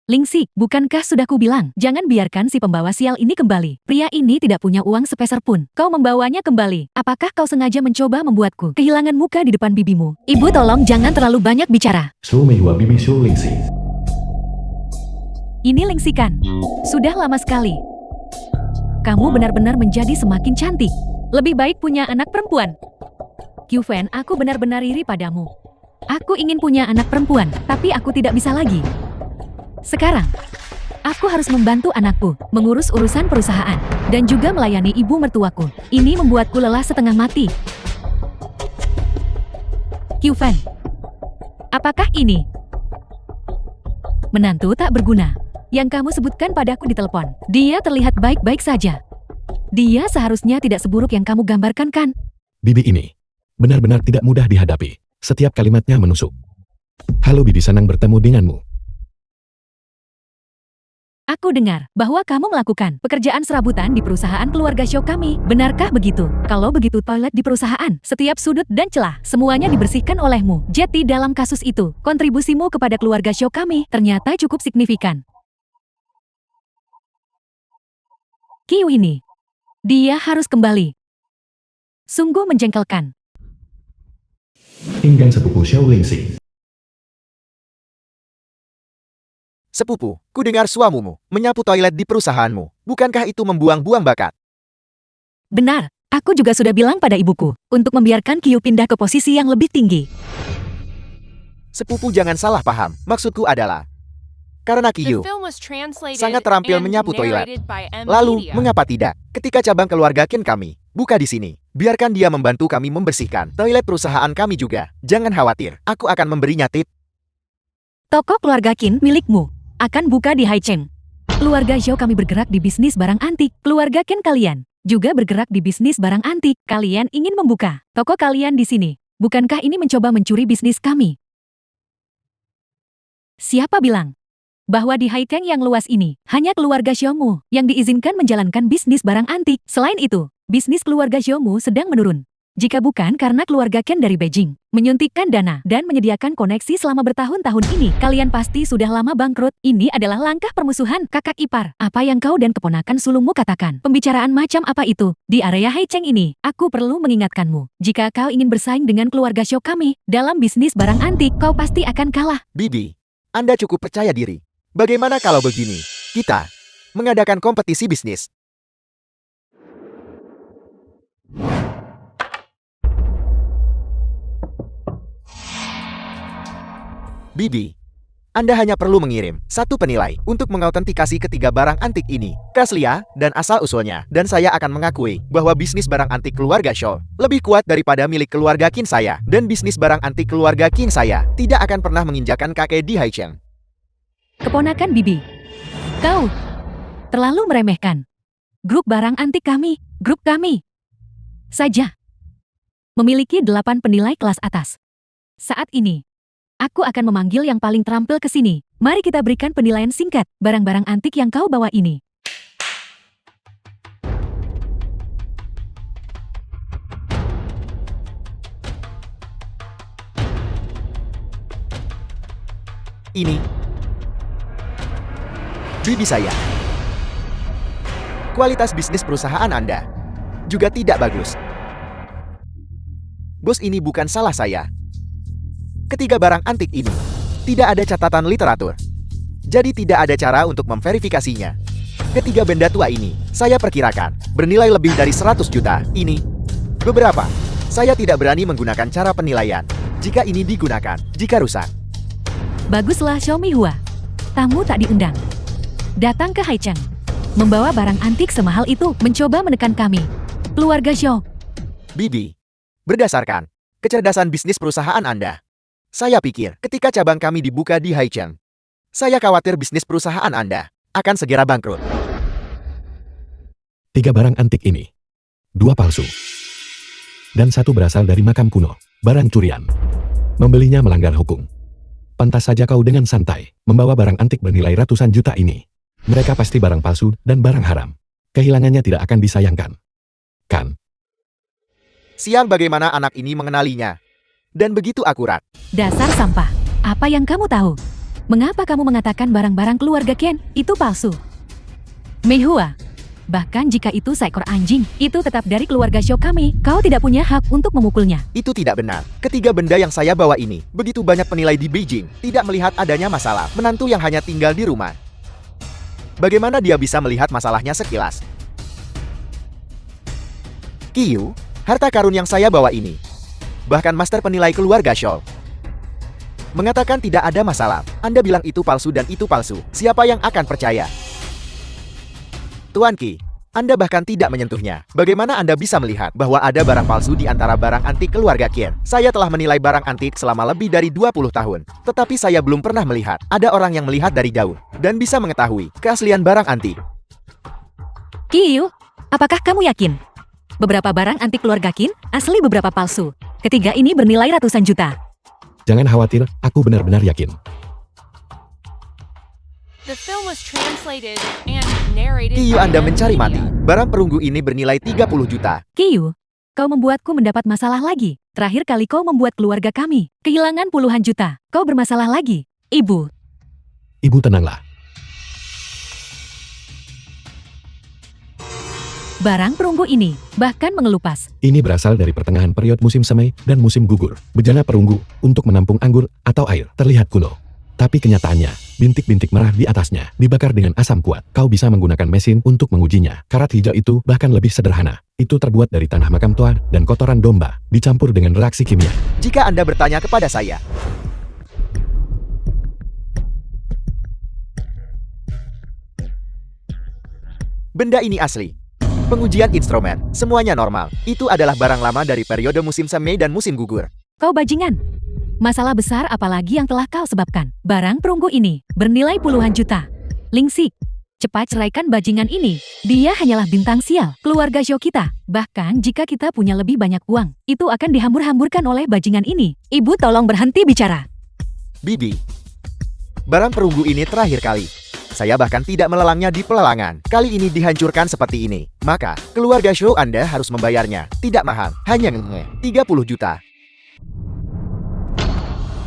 Lingxi, bukankah sudah kubilang, jangan biarkan si pembawa sial ini kembali. Pria ini tidak punya uang sepeser pun. Kau membawanya kembali. Apakah kau sengaja mencoba membuatku kehilangan muka di depan bibimu? Ibu tolong jangan terlalu banyak bicara. Shou Meihua Bibi Shou Lingxi. Ini Lingxi kan? Sudah lama sekali. Kamu benar-benar menjadi semakin cantik. Lebih baik punya anak perempuan. Qiufen, aku benar-benar iri padamu. Aku ingin punya anak perempuan, tapi aku tidak bisa lagi. Sekarang, aku harus membantu anakku, mengurus urusan perusahaan, dan juga melayani ibu mertuaku. Ini membuatku lelah setengah mati. Qiufen, apakah ini menantu tak berguna yang kamu sebutkan padaku di telepon? Dia terlihat baik-baik saja. Dia seharusnya tidak seburuk yang kamu gambarkan kan? Bibi ini benar-benar tidak mudah dihadapi. Setiap kalimatnya menusuk. Halo Bibi, senang bertemu denganmu. Aku dengar bahwa kamu melakukan pekerjaan serabutan di perusahaan keluarga Shou kami. Benarkah begitu? Kalau begitu toilet di perusahaan, setiap sudut dan celah, semuanya dibersihkan olehmu. Jadi dalam kasus itu, kontribusimu kepada keluarga Shou kami ternyata cukup signifikan. Qiu ini, dia harus kembali. Sungguh menjengkelkan. Inggan sepupu Shou Lingxi. Sepupu, ku dengar suamumu menyapu toilet di perusahaanmu. Bukankah itu membuang-buang bakat? Benar, aku juga sudah bilang pada ibuku untuk membiarkan Qiu pindah ke posisi yang lebih tinggi. Sepupu jangan salah paham. Maksudku adalah, karena The Qiu film was translated sangat terampil and menyapu toilet. narrated by M. Lalu, Media. mengapa tidak? Ketika cabang keluarga Kin kami buka di sini, biarkan dia membantu kami membersihkan toilet perusahaan kami juga. Jangan khawatir, aku akan memberinya tip. Toko keluarga Qin milikmu akan buka di Haicheng. Keluarga Zhou kami bergerak di bisnis barang antik. Keluarga Qin kalian juga bergerak di bisnis barang antik. Kalian ingin membuka toko kalian di sini. Bukankah ini mencoba mencuri bisnis kami? Siapa bilang bahwa di Haicheng yang luas ini hanya keluarga Zhou-mu yang diizinkan menjalankan bisnis barang antik? Selain itu, bisnis keluarga Zhou-mu sedang menurun. Jika bukan karena keluarga Ken dari Beijing menyuntikkan dana dan menyediakan koneksi selama bertahun-tahun ini, kalian pasti sudah lama bangkrut. Ini adalah langkah permusuhan kakak ipar. Apa yang kau dan keponakan sulungmu katakan? Pembicaraan macam apa itu? Di area Haicheng ini, aku perlu mengingatkanmu. Jika kau ingin bersaing dengan keluarga Shou kami dalam bisnis barang antik, kau pasti akan kalah. Bibi, Anda cukup percaya diri. Bagaimana kalau begini? Kita mengadakan kompetisi bisnis. Bibi, Anda hanya perlu mengirim satu penilai untuk mengautentikasi ketiga barang antik ini, keaslian dan asal-usulnya, dan saya akan mengakui bahwa bisnis barang antik keluarga Shou lebih kuat daripada milik keluarga Qin saya, dan bisnis barang antik keluarga Qin saya tidak akan pernah menginjakan kaki di Haicheng. Keponakan Bibi, kau terlalu meremehkan grup barang antik kami. Grup kami saja memiliki 8 penilai kelas atas. Saat ini, aku akan memanggil yang paling terampil ke sini. Mari kita berikan penilaian singkat barang-barang antik yang kau bawa ini. Ini Bibi saya. Kualitas bisnis perusahaan Anda juga tidak bagus. Bos, ini bukan salah saya. Ketiga barang antik ini tidak ada catatan literatur. Jadi tidak ada cara untuk memverifikasinya. Ketiga benda tua ini, saya perkirakan, bernilai lebih dari 100 juta. Ini beberapa. Saya tidak berani menggunakan cara penilaian. Jika ini digunakan, jika rusak. Baguslah Xiaomi Hua. Tamu tak diundang. Datang ke Haicheng. Membawa barang antik semahal itu mencoba menekan kami. Keluarga Xiao. Bibi, berdasarkan kecerdasan bisnis perusahaan Anda, saya pikir ketika cabang kami dibuka di Haicheng, saya khawatir bisnis perusahaan Anda akan segera bangkrut. 3 barang antik ini. 2 palsu. Dan 1 berasal dari makam kuno. Barang curian. Membelinya melanggar hukum. Pantas saja kau dengan santai membawa barang antik bernilai ratusan juta ini. Mereka pasti barang palsu dan barang haram. Kehilangannya tidak akan disayangkan. Kan? Sial, bagaimana anak ini mengenalinya. Dan begitu akurat. Dasar sampah. Apa yang kamu tahu? Mengapa kamu mengatakan barang-barang keluarga Ken itu palsu? Mei Hua. Bahkan jika itu seekor anjing, itu tetap dari keluarga Xiao kami. Kau tidak punya hak untuk memukulnya. Itu tidak benar. Ketiga benda yang saya bawa ini, begitu banyak penilai di Beijing, tidak melihat adanya masalah. Menantu yang hanya tinggal di rumah. Bagaimana dia bisa melihat masalahnya sekilas? Qiyu, harta karun yang saya bawa ini, bahkan master penilai keluarga Xiao mengatakan tidak ada masalah. Anda bilang itu palsu dan itu palsu. Siapa yang akan percaya? Tuan Qi, Anda bahkan tidak menyentuhnya. Bagaimana Anda bisa melihat bahwa ada barang palsu di antara barang antik keluarga Qian? Saya telah menilai barang antik selama lebih dari 20 tahun. Tetapi saya belum pernah melihat ada orang yang melihat dari jauh dan bisa mengetahui keaslian barang antik. Qiyu, apakah kamu yakin? Beberapa barang antik keluarga Qin asli, beberapa palsu. Ketiga ini bernilai ratusan juta. Jangan khawatir, aku benar-benar yakin. The film was translated and narrated Qiyu, by Anda mencari mati. Media. Barang perunggu ini bernilai 30 juta. Qiyu, kau membuatku mendapat masalah lagi. Terakhir kali kau membuat keluarga kami kehilangan puluhan juta. Kau bermasalah lagi, Ibu. Ibu tenanglah. Barang perunggu ini bahkan mengelupas. Ini berasal dari pertengahan periode musim semai dan musim gugur. Bejana perunggu untuk menampung anggur atau air terlihat kuno. Tapi kenyataannya, bintik-bintik merah di atasnya dibakar dengan asam kuat. Kau bisa menggunakan mesin untuk mengujinya. Karat hijau itu bahkan lebih sederhana. Itu terbuat dari tanah makam tua dan kotoran domba, dicampur dengan reaksi kimia. Jika Anda bertanya kepada saya, benda ini asli. Pengujian instrumen, semuanya normal. Itu adalah barang lama dari periode musim semi dan musim gugur. Kau bajingan. Masalah besar apalagi yang telah kau sebabkan. Barang perunggu ini bernilai puluhan juta. Lingsik, cepat ceraikan bajingan ini. Dia hanyalah bintang sial keluarga Xiao kita. Bahkan jika kita punya lebih banyak uang, itu akan dihambur-hamburkan oleh bajingan ini. Ibu tolong berhenti bicara. Bibi, barang perunggu ini terakhir kali. Saya bahkan tidak melalangnya di pelelangan. Kali ini dihancurkan seperti ini. Maka, keluarga Xiao Anda harus membayarnya. Tidak mahal, hanya 30 juta.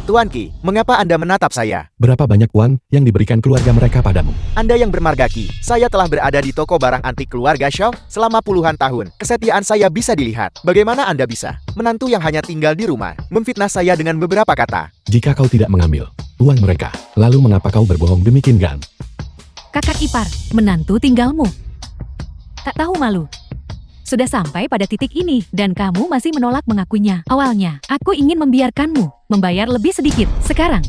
Tuan Qi, mengapa Anda menatap saya? Berapa banyak uang yang diberikan keluarga mereka padamu? Anda yang bermarga Qi, saya telah berada di toko barang antik keluarga Xiao selama puluhan tahun. Kesetiaan saya bisa dilihat. Bagaimana Anda bisa? Menantu yang hanya tinggal di rumah, memfitnah saya dengan beberapa kata. Jika kau tidak mengambil uang mereka, lalu mengapa kau berbohong demikian? Kakak ipar, menantu tinggalmu. Tak tahu malu. Sudah sampai pada titik ini, dan kamu masih menolak mengakuinya. Awalnya, aku ingin membiarkanmu membayar lebih sedikit. Sekarang,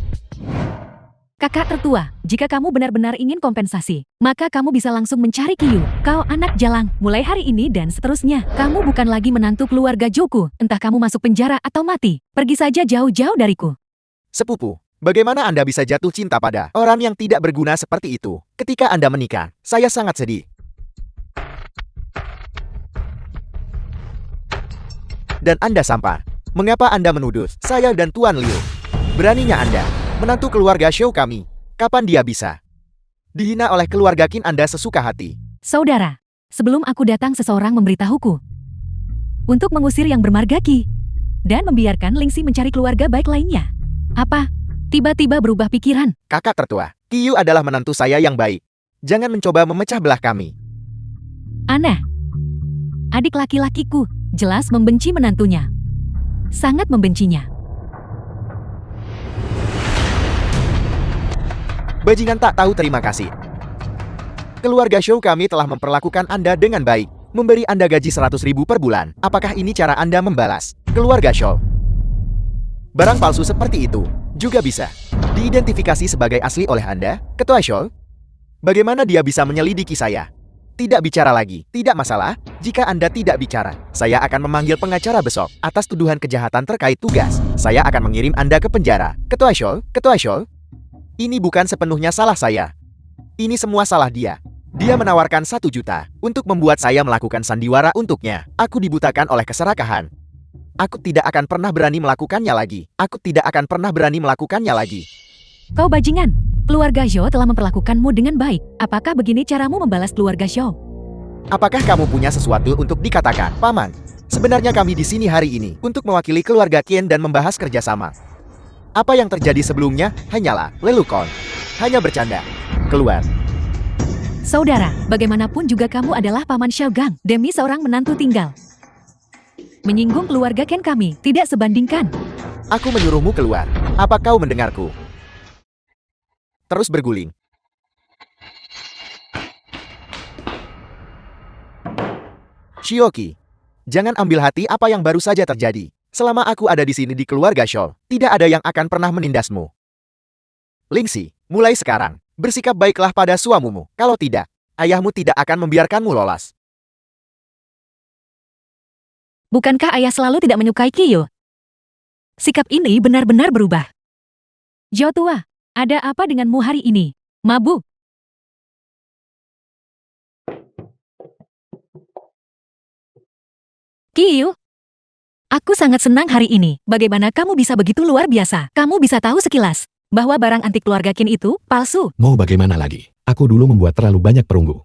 kakak tertua, jika kamu benar-benar ingin kompensasi, maka kamu bisa langsung mencari Qiyu. Kau anak jalang, mulai hari ini dan seterusnya. Kamu bukan lagi menantu keluarga Joku. Entah kamu masuk penjara atau mati. Pergi saja jauh-jauh dariku. Sepupu, bagaimana Anda bisa jatuh cinta pada orang yang tidak berguna seperti itu? Ketika Anda menikah, saya sangat sedih. Dan Anda sampah. Mengapa Anda menuduh saya dan Tuan Liu? Beraninya Anda menantu keluarga Xiao kami. Kapan dia bisa dihina oleh keluarga Qin Anda sesuka hati? Saudara, sebelum aku datang seseorang memberitahuku untuk mengusir yang bermarga Qi dan membiarkan Lingxi mencari keluarga baik lainnya. Apa? Tiba-tiba berubah pikiran. Kakak tertua, Qiyu adalah menantu saya yang baik. Jangan mencoba memecah belah kami. Aneh. Adik laki-lakiku jelas membenci menantunya. Sangat membencinya. Bajingan tak tahu terima kasih. Keluarga Show kami telah memperlakukan Anda dengan baik, memberi Anda gaji 100.000 per bulan. Apakah ini cara Anda membalas? Keluarga Show. Barang palsu seperti itu juga bisa diidentifikasi sebagai asli oleh Anda, Ketua Show. Bagaimana dia bisa menyelidiki saya? Tidak bicara lagi, tidak masalah. Jika Anda tidak bicara, saya akan memanggil pengacara besok atas tuduhan kejahatan terkait tugas. Saya akan mengirim Anda ke penjara. Ketua Show, Ketua Show. Ini bukan sepenuhnya salah saya. Ini semua salah dia. Dia menawarkan 1 juta untuk membuat saya melakukan sandiwara untuknya. Aku dibutakan oleh keserakahan. Aku tidak akan pernah berani melakukannya lagi. Aku tidak akan pernah berani melakukannya lagi. Kau bajingan. Keluarga Zhou telah memperlakukanmu dengan baik. Apakah begini caramu membalas keluarga Zhou? Apakah kamu punya sesuatu untuk dikatakan, Paman? Sebenarnya kami di sini hari ini untuk mewakili keluarga Qian dan membahas kerjasama. Apa yang terjadi sebelumnya hanyalah lelukon. Hanya bercanda. Keluar. Saudara, bagaimanapun juga kamu adalah paman Xiaogang demi seorang menantu tinggal. Menyinggung keluarga Ken kami tidak sebandingkan. Aku menyuruhmu keluar. Apa kau mendengarku? Terus berguling. Shioki, jangan ambil hati apa yang baru saja terjadi. Selama aku ada di sini di keluarga Show, tidak ada yang akan pernah menindasmu. Lingxi, mulai sekarang, bersikap baiklah pada suamimu. Kalau tidak, ayahmu tidak akan membiarkanmu lolos. Bukankah ayah selalu tidak menyukai Qiyu? Sikap ini benar-benar berubah. Zhou tua, ada apa denganmu hari ini? Mabuk? Qiyu, aku sangat senang hari ini. Bagaimana kamu bisa begitu luar biasa? Kamu bisa tahu sekilas bahwa barang antik keluarga Qin itu palsu. Mau bagaimana lagi? Aku dulu membuat terlalu banyak perunggu.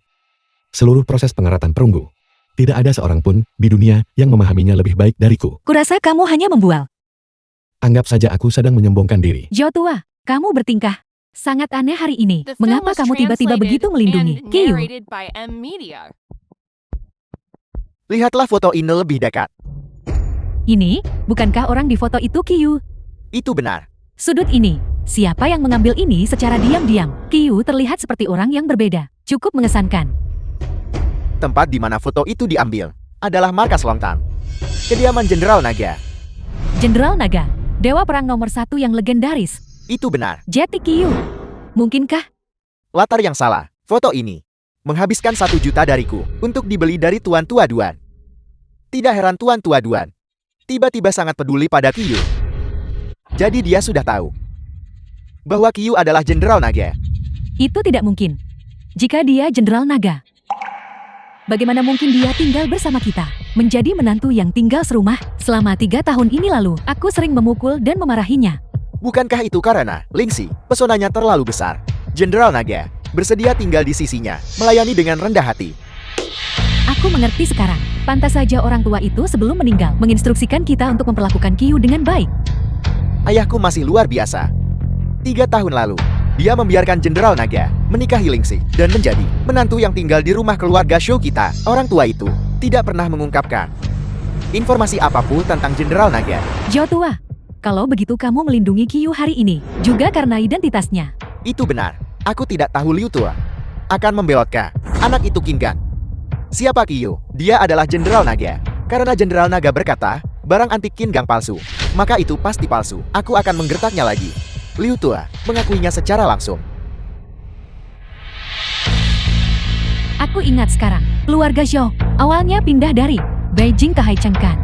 Seluruh proses pengeratan perunggu. Tidak ada seorang pun di dunia yang memahaminya lebih baik dariku. Kurasa kamu hanya membual. Anggap saja aku sedang menyombongkan diri. Zhou tua, kamu bertingkah sangat aneh hari ini. The film Mengapa was kamu tiba-tiba translated begitu melindungi and Qiyu? narrated by M Media. Lihatlah foto ini lebih dekat. Ini, bukankah orang di foto itu Qiyu? Itu benar. Sudut ini, siapa yang mengambil ini secara diam-diam? Qiyu terlihat seperti orang yang berbeda. Cukup mengesankan. Tempat di mana foto itu diambil adalah markas Longtang, kediaman Jenderal Naga. Jenderal Naga, dewa perang nomor 1 yang legendaris. Itu benar. Jeti Qiyu. Mungkinkah? Latar yang salah. Foto ini menghabiskan 1 juta dariku untuk dibeli dari Tuan Tua Duan. Tidak heran Tuan Tua Duan tiba-tiba sangat peduli pada Qiyu. Jadi dia sudah tahu bahwa Qiyu adalah Jenderal Naga. Itu tidak mungkin. Jika dia Jenderal Naga, bagaimana mungkin dia tinggal bersama kita? Menjadi menantu yang tinggal serumah selama 3 tahun ini lalu, aku sering memukul dan memarahinya. Bukankah itu karena Lingxi, pesonanya terlalu besar? Jenderal Naga bersedia tinggal di sisinya, melayani dengan rendah hati. Aku mengerti sekarang. Pantas saja orang tua itu sebelum meninggal menginstruksikan kita untuk memperlakukan Qiyu dengan baik. Ayahku masih luar biasa. 3 tahun lalu, dia membiarkan Jenderal Naga menikahi Lingxi dan menjadi menantu yang tinggal di rumah keluarga Show kita. Orang tua itu tidak pernah mengungkapkan informasi apapun tentang Jenderal Naga. Zhou tua, kalau begitu kamu melindungi Qiyu hari ini, juga karena identitasnya. Itu benar. Aku tidak tahu Liu Tua akan membelotkan anak itu Qinggang. Siapa Qiyu? Dia adalah Jenderal Naga. Karena Jenderal Naga berkata, barang antik Qinggang palsu, maka itu pasti palsu. Aku akan menggertaknya lagi. Liu Tua mengakuinya secara langsung. Aku ingat sekarang, keluarga Zhou awalnya pindah dari Beijing ke Haichengkan.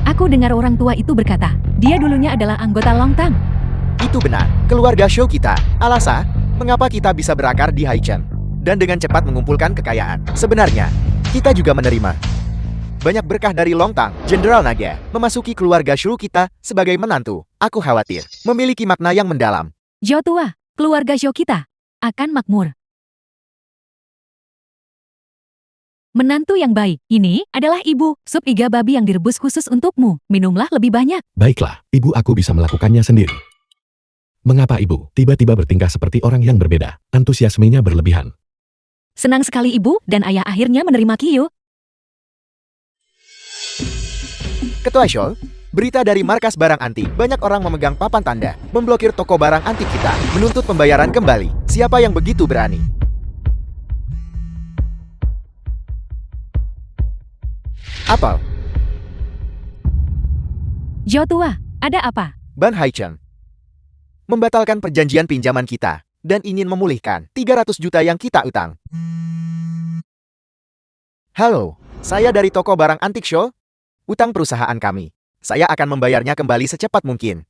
Aku dengar orang tua itu berkata, dia dulunya adalah anggota Longtang. Itu benar. Keluarga Show kita, alasan mengapa kita bisa berakar di Haichen dan dengan cepat mengumpulkan kekayaan. Sebenarnya, kita juga menerima banyak berkah dari Longtang. Jenderal Naga memasuki keluarga Show kita sebagai menantu. Aku khawatir memiliki makna yang mendalam. Zhou tua, keluarga Zhou kita akan makmur. Menantu yang baik, ini adalah ibu, sup iga babi yang direbus khusus untukmu. Minumlah lebih banyak. Baiklah, ibu aku bisa melakukannya sendiri. Mengapa ibu tiba-tiba bertingkah seperti orang yang berbeda? Antusiasmenya berlebihan. Senang sekali ibu dan ayah akhirnya menerima Qiu. Ketua Shoal, berita dari markas barang antik. Banyak orang memegang papan tanda, memblokir toko barang antik kita, menuntut pembayaran kembali. Siapa yang begitu berani? Apel, Zhao tua, ada apa? Ban Haicheng membatalkan perjanjian pinjaman kita dan ingin memulihkan 300 juta yang kita utang. Halo, saya dari toko barang antik Shoal. Utang perusahaan kami. Saya akan membayarnya kembali secepat mungkin.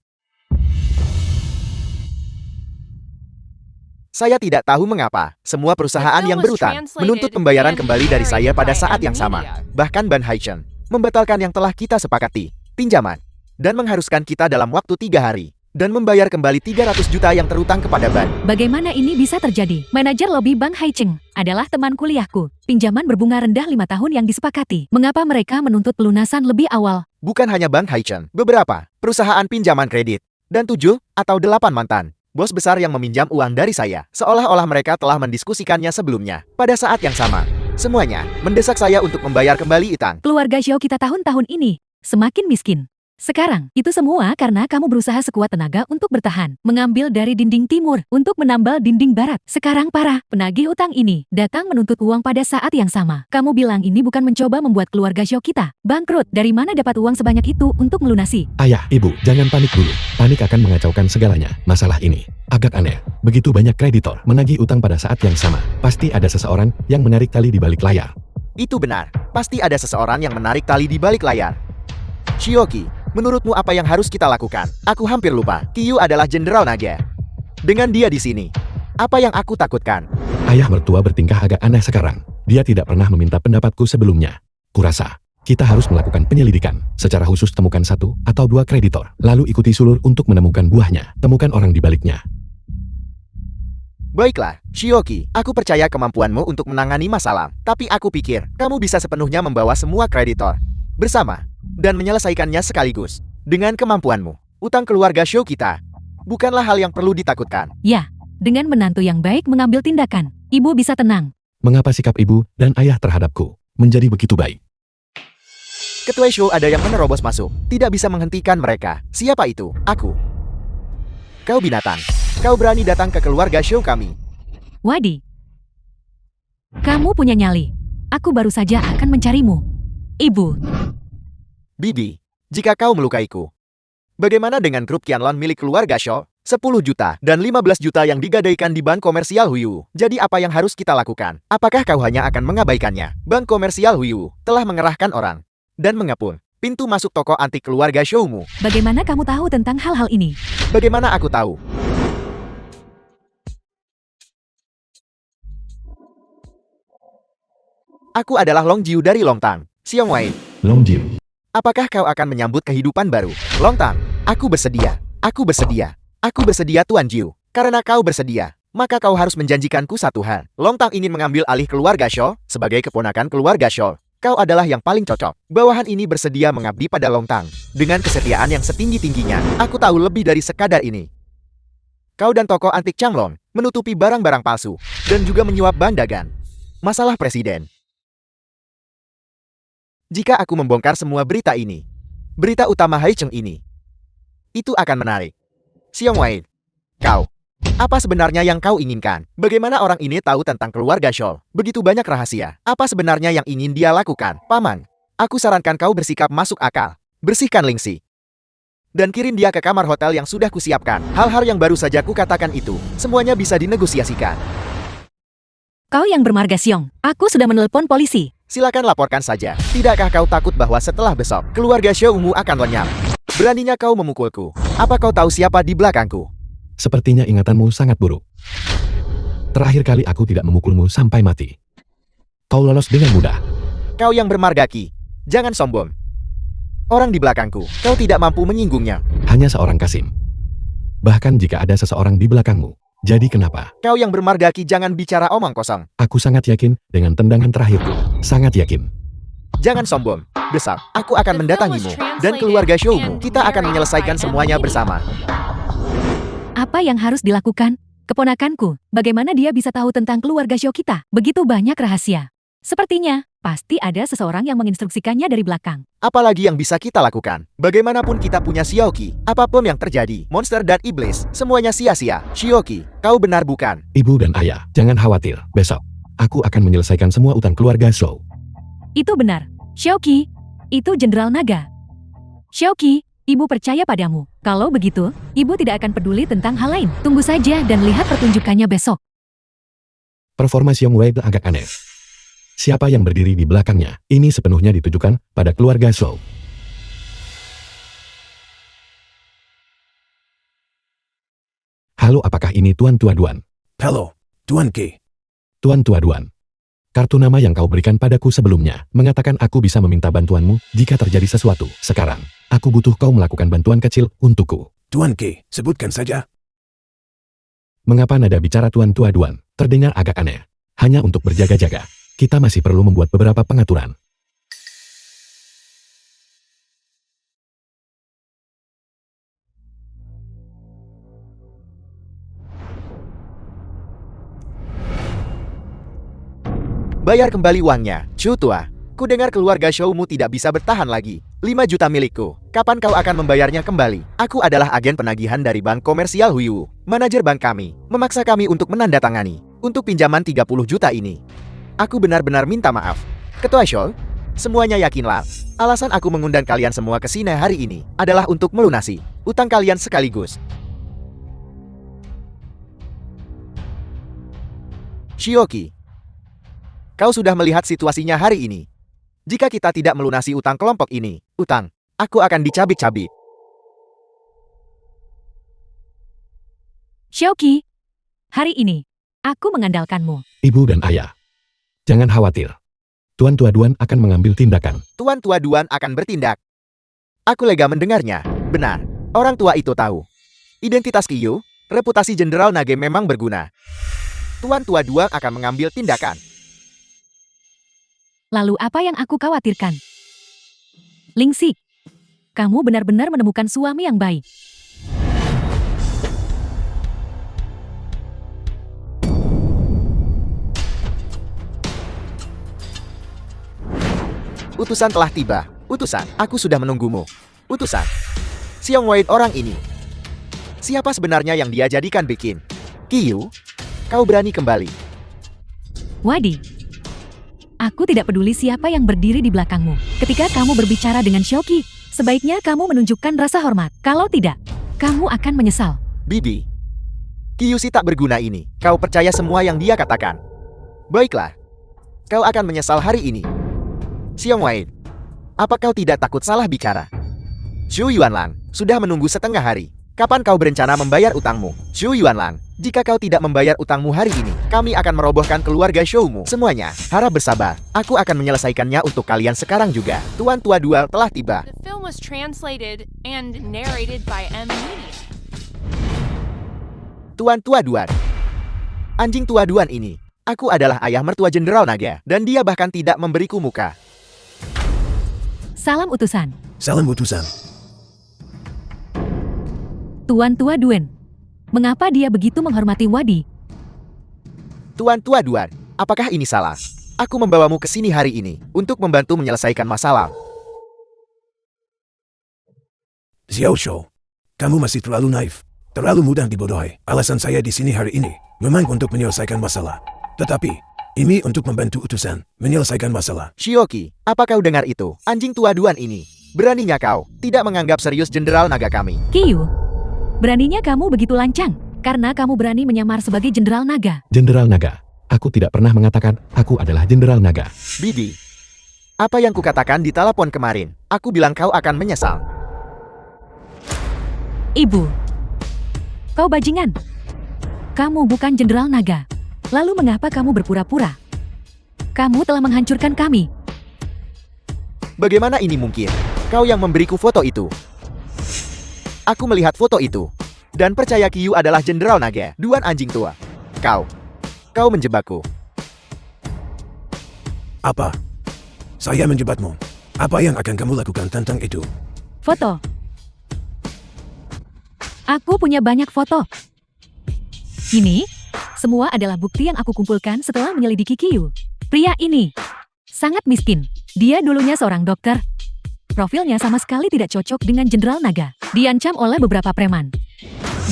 Saya tidak tahu mengapa semua perusahaan yang berutang menuntut pembayaran kembali dari saya pada saat yang sama. Bahkan Ban Haicheng membatalkan yang telah kita sepakati, pinjaman, dan mengharuskan kita dalam waktu 3 hari, dan membayar kembali 300 juta yang terutang kepada Ban. Bagaimana ini bisa terjadi? Manajer lobi Bank Haicheng adalah teman kuliahku. Pinjaman berbunga rendah 5 tahun yang disepakati. Mengapa mereka menuntut pelunasan lebih awal? Bukan hanya Bank Haicheng, beberapa perusahaan pinjaman kredit, dan 7 atau 8 mantan bos besar yang meminjam uang dari saya, seolah-olah mereka telah mendiskusikannya sebelumnya. Pada saat yang sama, semuanya mendesak saya untuk membayar kembali utang. Keluarga Zhao kita tahun-tahun ini semakin miskin. Sekarang, itu semua karena kamu berusaha sekuat tenaga untuk bertahan, mengambil dari dinding timur untuk menambal dinding barat. Sekarang para penagih utang ini datang menuntut uang pada saat yang sama. Kamu bilang ini bukan mencoba membuat keluarga Zhao kita bangkrut. Dari mana dapat uang sebanyak itu untuk melunasi? Ayah, ibu, jangan panik dulu. Panik akan mengacaukan segalanya. Masalah ini agak aneh. Begitu banyak kreditor menagih utang pada saat yang sama. Pasti ada seseorang yang menarik tali di balik layar. Itu benar. Pasti ada seseorang yang menarik tali di balik layar. Shioki, menurutmu apa yang harus kita lakukan? Aku hampir lupa. Qiu adalah Jenderal Naga. Dengan dia di sini, apa yang aku takutkan? Ayah mertua bertingkah agak aneh sekarang. Dia tidak pernah meminta pendapatku sebelumnya. Kurasa, kita harus melakukan penyelidikan. Secara khusus temukan 1 atau 2 kreditor. Lalu ikuti sulur untuk menemukan buahnya. Temukan orang di baliknya. Baiklah, Shioki, aku percaya kemampuanmu untuk menangani masalah. Tapi aku pikir, kamu bisa sepenuhnya membawa semua kreditor bersama dan menyelesaikannya sekaligus. Dengan kemampuanmu, utang keluarga Zhao kita bukanlah hal yang perlu ditakutkan. Ya, dengan menantu yang baik mengambil tindakan, ibu bisa tenang. Mengapa sikap ibu dan ayah terhadapku menjadi begitu baik? Ketua Zhao ada yang menerobos masuk. Tidak bisa menghentikan mereka. Siapa itu? Aku. Kau binatang. Kau berani datang ke keluarga Zhao kami. Wadi, kamu punya nyali. Aku baru saja akan mencarimu. Ibu, Bibi, jika kau melukaiku, bagaimana dengan grup Qianlong milik keluarga Zhao? 10 juta dan 15 juta yang digadaikan di bank komersial Huiyu. Jadi apa yang harus kita lakukan? Apakah kau hanya akan mengabaikannya? Bank komersial Huiyu telah mengerahkan orang dan mengepung pintu masuk toko antik keluarga Zhao-mu. bagaimana kamu tahu tentang hal-hal ini? Bagaimana aku tahu? Aku adalah Long Jiu dari Longtang. Xiong Wei, Long Jiu. apakah kau akan menyambut kehidupan baru? Longtang, aku bersedia. Aku bersedia. Aku bersedia Tuan Jiu. Karena kau bersedia, maka kau harus menjanjikanku satu hal. Longtang ingin mengambil alih keluarga Zhao sebagai keponakan keluarga Zhao. Kau adalah yang paling cocok. Bawahan ini bersedia mengabdi pada Longtang. Dengan kesetiaan yang setinggi-tingginya, aku tahu lebih dari sekadar ini. Kau dan toko antik Changlong menutupi barang-barang palsu dan juga menyuap bahan dagang. Masalah presiden. Jika aku membongkar semua berita ini, berita utama Haicheng ini, itu akan menarik. Xiong Wei, kau, apa sebenarnya yang kau inginkan? Bagaimana orang ini tahu tentang keluarga Zhao? Begitu banyak rahasia. Apa sebenarnya yang ingin dia lakukan? Paman, aku sarankan kau bersikap masuk akal. Bersihkan Lingxi. Dan kirim dia ke kamar hotel yang sudah kusiapkan. Hal-hal yang baru saja kukatakan itu, semuanya bisa dinegosiasikan. Kau yang bermarga Xiong, aku sudah menelepon polisi. Silakan laporkan saja. Tidakkah kau takut bahwa setelah besok, keluarga Zhao-mu akan lenyap? Beraninya kau memukulku. Apa kau tahu siapa di belakangku? Sepertinya ingatanmu sangat buruk. Terakhir kali aku tidak memukulmu sampai mati. Kau lolos dengan mudah. Kau yang bermarga Qi, jangan sombong. Orang di belakangku, kau tidak mampu menyinggungnya. Hanya seorang Kasim. Bahkan jika ada seseorang di belakangmu. Jadi kenapa? Kau yang bermarga Qi jangan bicara omong kosong. Aku sangat yakin dengan tendangan terakhirku. Sangat yakin. Jangan sombong. Besok, aku akan mendatangimu. Dan keluarga Zhao-mu. Kita akan menyelesaikan semuanya bersama. Apa yang harus dilakukan? Keponakanku, bagaimana dia bisa tahu tentang keluarga Xiao kita? Begitu banyak rahasia. Sepertinya, pasti ada seseorang yang menginstruksikannya dari belakang. Apalagi yang bisa kita lakukan? Bagaimanapun kita punya Xiaoqi. Apapun yang terjadi, monster dan iblis, semuanya sia-sia. Xiaoqi, kau benar bukan? Ibu dan ayah, jangan khawatir. Besok, aku akan menyelesaikan semua utang keluarga Zhou. Itu benar. Xiaoqi, itu Jenderal Naga. Xiaoqi, ibu percaya padamu. Kalau begitu, ibu tidak akan peduli tentang hal lain. Tunggu saja dan lihat pertunjukannya besok. Performa Xiong Wei agak aneh. Siapa yang berdiri di belakangnya? Ini sepenuhnya ditujukan pada keluarga Zhou. Halo, apakah ini Tuan Tuaduan? Halo, Tuan K. Tuan Tuaduan. Kartu nama yang kau berikan padaku sebelumnya mengatakan aku bisa meminta bantuanmu jika terjadi sesuatu. Sekarang, aku butuh kau melakukan bantuan kecil untukku. Tuan K, sebutkan saja. Mengapa nada bicara Tuan Tuaduan terdengar agak aneh? Hanya untuk berjaga-jaga, kita masih perlu membuat beberapa pengaturan. Bayar kembali uangnya, Chu tua. Ku dengar keluarga Shoumu tidak bisa bertahan lagi. 5 juta milikku. Kapan kau akan membayarnya kembali? Aku adalah agen penagihan dari Bank Komersial Huiwu. Manajer bank kami memaksa kami untuk menandatangani untuk pinjaman 30 juta ini. Aku benar-benar minta maaf. Ketua Shou, semuanya yakinlah. Alasan aku mengundang kalian semua ke sini hari ini adalah untuk melunasi utang kalian sekaligus. Xiaoqi, kau sudah melihat situasinya hari ini. Jika kita tidak melunasi utang kelompok ini, aku akan dicabik-cabik. Xiaoqi, hari ini, aku mengandalkanmu. Ibu dan ayah, jangan khawatir. Tuan Tuaduan akan mengambil tindakan. Tuan Tua Duan akan bertindak. Aku lega mendengarnya. Benar, orang tua itu tahu. Identitas Qiyu, reputasi Jenderal Nage memang berguna. Tuan Tua Duan akan mengambil tindakan. Lalu apa yang aku khawatirkan? Lingsik, kamu benar-benar menemukan suami yang baik. Utusan telah tiba. Utusan, aku sudah menunggumu. Utusan. Xiong Wei orang ini. Siapa sebenarnya yang dia jadikan bikin? Qiyu, kau berani kembali. Wadi, aku tidak peduli siapa yang berdiri di belakangmu. Ketika kamu berbicara dengan Xiaoqi, sebaiknya kamu menunjukkan rasa hormat. Kalau tidak, kamu akan menyesal. Bibi, Qiyu si tak berguna ini. Kau percaya semua yang dia katakan? Baiklah, kau akan menyesal hari ini. Xiong Wei, apa kau tidak takut salah bicara? Zhu Yuanlang sudah menunggu setengah hari. Kapan kau berencana membayar utangmu? Zhu Yuanlang, jika kau tidak membayar utangmu hari ini, kami akan merobohkan keluarga Shoumu semuanya. Harap bersabar, aku akan menyelesaikannya untuk kalian sekarang juga. Tuan Tua Dual telah tiba. The film was translated and narrated by M. Media. Tuan Tua Duan. Anjing Tua Duan ini. Aku adalah ayah mertua Jenderal Naga, dan dia bahkan tidak memberiku muka. Salam utusan. Salam utusan. Tuan Tua Duan. Mengapa dia begitu menghormati Wadi? Tuan Tua Duan, apakah ini salah? Aku membawamu ke sini hari ini untuk membantu menyelesaikan masalah. Xiao Shou, kamu masih terlalu naif. Terlalu mudah dibodohi. Alasan saya di sini hari ini memang untuk menyelesaikan masalah. Tetapi, ini untuk membantu utusan menyelesaikan masalah. Xiaoqi, apa kau dengar itu? Anjing Tua Duan ini. Beraninya kau tidak menganggap serius Jenderal Naga kami. Qiyu, beraninya kamu begitu lancang karena kamu berani menyamar sebagai Jenderal Naga. Jenderal Naga, aku tidak pernah mengatakan aku adalah Jenderal Naga. Bibi, apa yang kukatakan di telepon kemarin? Aku bilang kau akan menyesal. Ibu, kau bajingan. Kamu bukan Jenderal Naga. Lalu mengapa kamu berpura-pura? Kamu telah menghancurkan kami. Bagaimana ini mungkin? Kau yang memberiku foto itu. Aku melihat foto itu. Dan percaya Qiyu adalah Jenderal Naga. Duan anjing tua. Kau menjebakku. Apa? Saya menjebakmu. Apa yang akan kamu lakukan tentang itu? Foto. Aku punya banyak foto. Ini semua adalah bukti yang aku kumpulkan setelah menyelidiki Kiyu. Pria ini sangat miskin. Dia dulunya seorang dokter. Profilnya sama sekali tidak cocok dengan Jenderal Naga. Diancam oleh beberapa preman.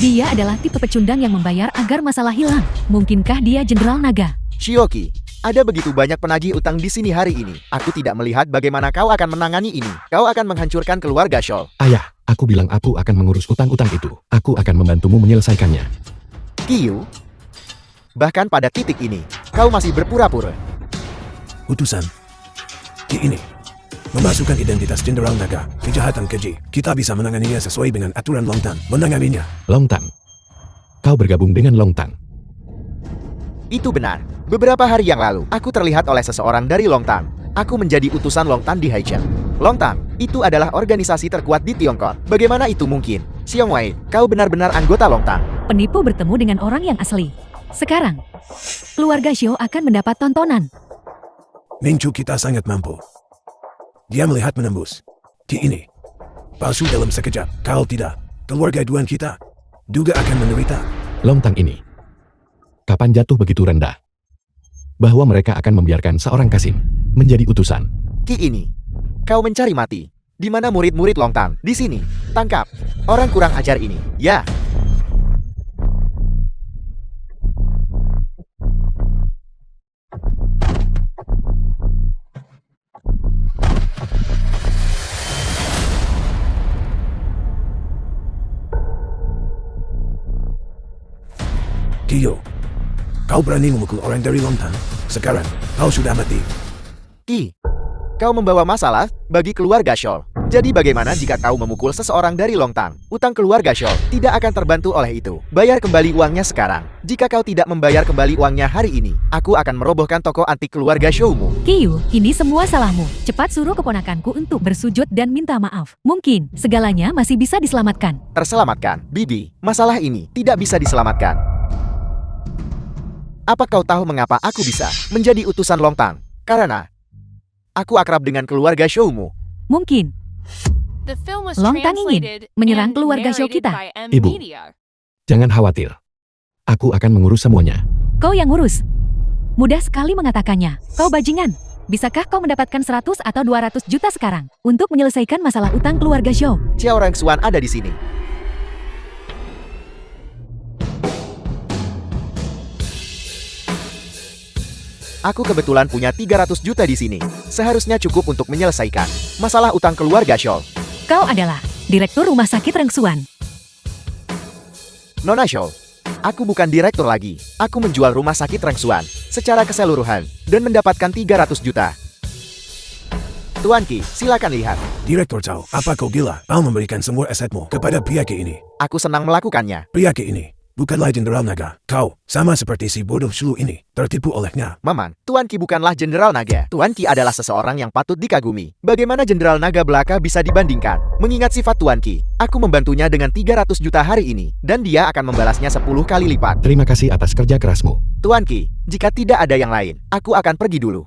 Dia adalah tipe pecundang yang membayar agar masalah hilang. Mungkinkah dia Jenderal Naga? Shioki, ada begitu banyak penagih utang di sini hari ini. Aku tidak melihat bagaimana kau akan menangani ini. Kau akan menghancurkan keluarga Shaw. Ayah, aku bilang aku akan mengurus utang-utang itu. Aku akan membantumu menyelesaikannya. Kiyu, bahkan pada titik ini, kau masih berpura-pura. Utusan. Ki ini. Memasukkan identitas Jenderal Naga. Kejahatan keji. Kita bisa menanganinya sesuai dengan aturan Longtan. Menanganinya. Longtan. Kau bergabung dengan Longtan. Itu benar. Beberapa hari yang lalu, aku terlihat oleh seseorang dari Longtan. Aku menjadi utusan Longtan di Haichen. Longtan, itu adalah organisasi terkuat di Tiongkok. Bagaimana itu mungkin? Xiong Wei, kau benar-benar anggota Longtan. Penipu bertemu dengan orang yang asli. Sekarang, keluarga Xiao akan mendapat tontonan. Mincu kita sangat mampu. Dia melihat menembus. Ki ini. Palsu dalam sekejap. Kau tidak. Keluarga Duan kita juga akan menderita. Longtan ini. Kapan jatuh begitu rendah? Bahwa mereka akan membiarkan seorang Kasim menjadi utusan. Ki ini. Kau mencari mati. Di mana murid-murid Longtan? Di sini. Tangkap. Orang kurang ajar ini. Ya. Kiyo. Kau berani memukul orang dari Longtan. Sekarang, kau sudah mati. Ki. Kau membawa masalah bagi keluarga Shaw. Jadi bagaimana jika kau memukul seseorang dari Longtan? Utang keluarga Shaw tidak akan terbantu oleh itu. Bayar kembali uangnya sekarang. Jika kau tidak membayar kembali uangnya hari ini, aku akan merobohkan toko antik keluarga Shaw-mu. Kiyu, ini semua salahmu. Cepat suruh keponakanku untuk bersujud dan minta maaf. Mungkin segalanya masih bisa diselamatkan. Terselamatkan, Bibi. Masalah ini tidak bisa diselamatkan. Apa kau tahu mengapa aku bisa menjadi utusan Longtan? Karena aku akrab dengan keluarga Shaw-mu. Mungkin The film was Longtan ingin translated menyerang and keluarga Shaw narrated kita. by M Ibu. Media. Jangan khawatir. Aku akan mengurus semuanya. Kau yang ngurus. Mudah sekali mengatakannya. Kau bajingan. Bisakah kau mendapatkan 100 atau 200 juta sekarang untuk menyelesaikan masalah utang keluarga Shaw? Xiao Rengsuan ada di sini. Aku kebetulan punya 300 juta di sini. Seharusnya cukup untuk menyelesaikan masalah utang keluarga Shaw. Kau adalah Direktur Rumah Sakit Rengsuan. Nona Shaw, aku bukan direktur lagi. Aku menjual rumah sakit Rengsuan secara keseluruhan dan mendapatkan 300 juta. Tuan Ki, silakan lihat. Direktur Cao, apa kau gila? Kau memberikan semua asetmu kepada pria Ki ini. Aku senang melakukannya. Pria Ki ini bukanlah Jenderal Naga. Kau, sama seperti si bodoh Shulu ini, tertipu olehnya. Maman, Tuan Ki bukanlah Jenderal Naga. Tuan Ki adalah seseorang yang patut dikagumi. Bagaimana Jenderal Naga belaka bisa dibandingkan? Mengingat sifat Tuan Ki, aku membantunya dengan 300 juta hari ini, dan dia akan membalasnya 10 kali lipat. Terima kasih atas kerja kerasmu. Tuan Ki, jika tidak ada yang lain, aku akan pergi dulu.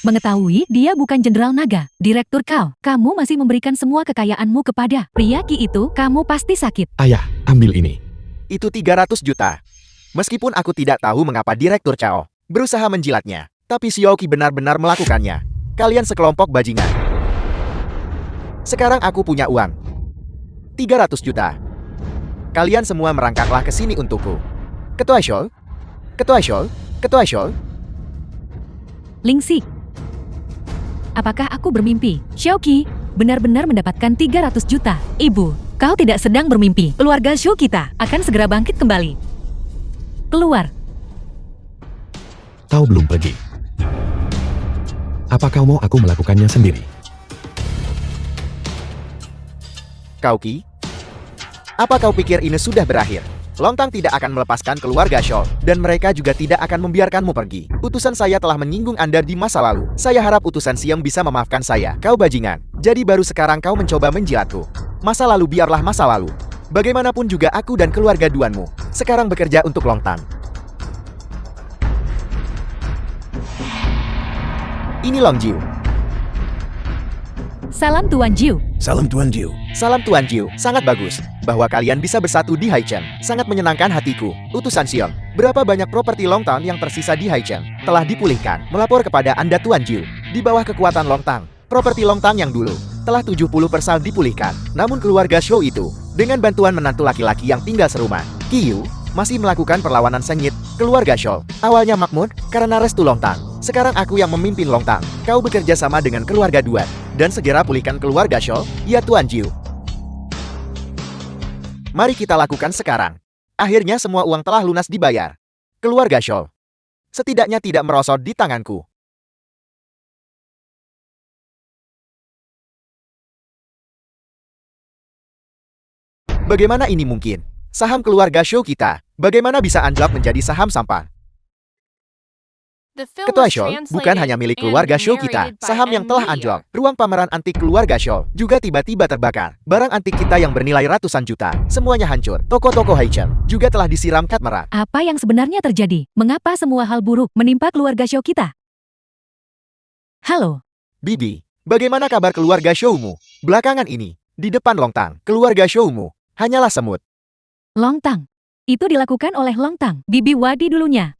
Mengetahui dia bukan Jenderal Naga, Direktur Kau, kamu masih memberikan semua kekayaanmu kepada pria Ki itu, kamu pasti sakit. Ayah, ambil ini. Itu 300 juta. Meskipun aku tidak tahu mengapa Direktur Cao berusaha menjilatnya, tapi Xiaoqi benar-benar melakukannya. Kalian sekelompok bajingan. Sekarang aku punya uang. 300 juta. Kalian semua merangkaklah ke sini untukku. Ketua Shaw? Ketua Shaw? Ketua Shaw? Lingxi. Apakah aku bermimpi? Xiaoqi benar-benar mendapatkan 300 juta. Ibu, kau tidak sedang bermimpi. Keluarga Shaw kita akan segera bangkit kembali. Keluar. Kau belum pergi. Apa kau mau aku melakukannya sendiri? Kau Ki? Apa kau pikir ini sudah berakhir? Longtang tidak akan melepaskan keluarga Shaw, dan mereka juga tidak akan membiarkanmu pergi. Utusan saya telah menyinggung Anda di masa lalu. Saya harap utusan Siang bisa memaafkan saya. Kau bajingan. Jadi baru sekarang kau mencoba menjilatku. Masa lalu biarlah masa lalu. Bagaimanapun juga aku dan keluarga Duanmu sekarang bekerja untuk Longtang. Ini Long Jiu. Salam Tuan Jiu. Salam Tuan Jiu. Salam Tuan Jiu, sangat bagus. bahwa kalian bisa bersatu di Haichen. Sangat menyenangkan hatiku. Utusan Xiong, berapa banyak properti Longtang yang tersisa di Haichen telah dipulihkan? Melapor kepada Anda Tuan Jiu. Di bawah kekuatan Longtang, properti Longtang yang dulu telah 70% dipulihkan. Namun keluarga Shou itu, dengan bantuan menantu laki-laki yang tinggal serumah, Qiyu, masih melakukan perlawanan sengit. Keluarga Shou awalnya makmur karena restu Longtang. Sekarang aku yang memimpin Longtang. Kau bekerja sama dengan keluarga Duan dan segera pulihkan keluarga Shou, ya Tuan Jiu. Mari kita lakukan sekarang. Akhirnya semua uang telah lunas dibayar. Keluarga Shou setidaknya tidak merosot di tanganku. Bagaimana ini mungkin? Saham keluarga Shou kita, bagaimana bisa anjlok menjadi saham sampah? The film Ketua was Shou bukan translated hanya milik and keluarga Shou kita. narrated by Saham yang telah M-Media. anjlok. Ruang pameran antik keluarga Shou juga tiba-tiba terbakar. Barang antik kita yang bernilai ratusan juta, semuanya hancur. Toko-toko Haichen juga telah disiram kat merah. Apa yang sebenarnya terjadi? Mengapa semua hal buruk menimpa keluarga Shou kita? Halo, Bibi, bagaimana kabar keluarga Shoumu? Belakangan ini, di depan Longtang, keluarga Shoumu hanyalah semut. Longtang. Itu dilakukan oleh Longtang, Bibi Wadi dulunya.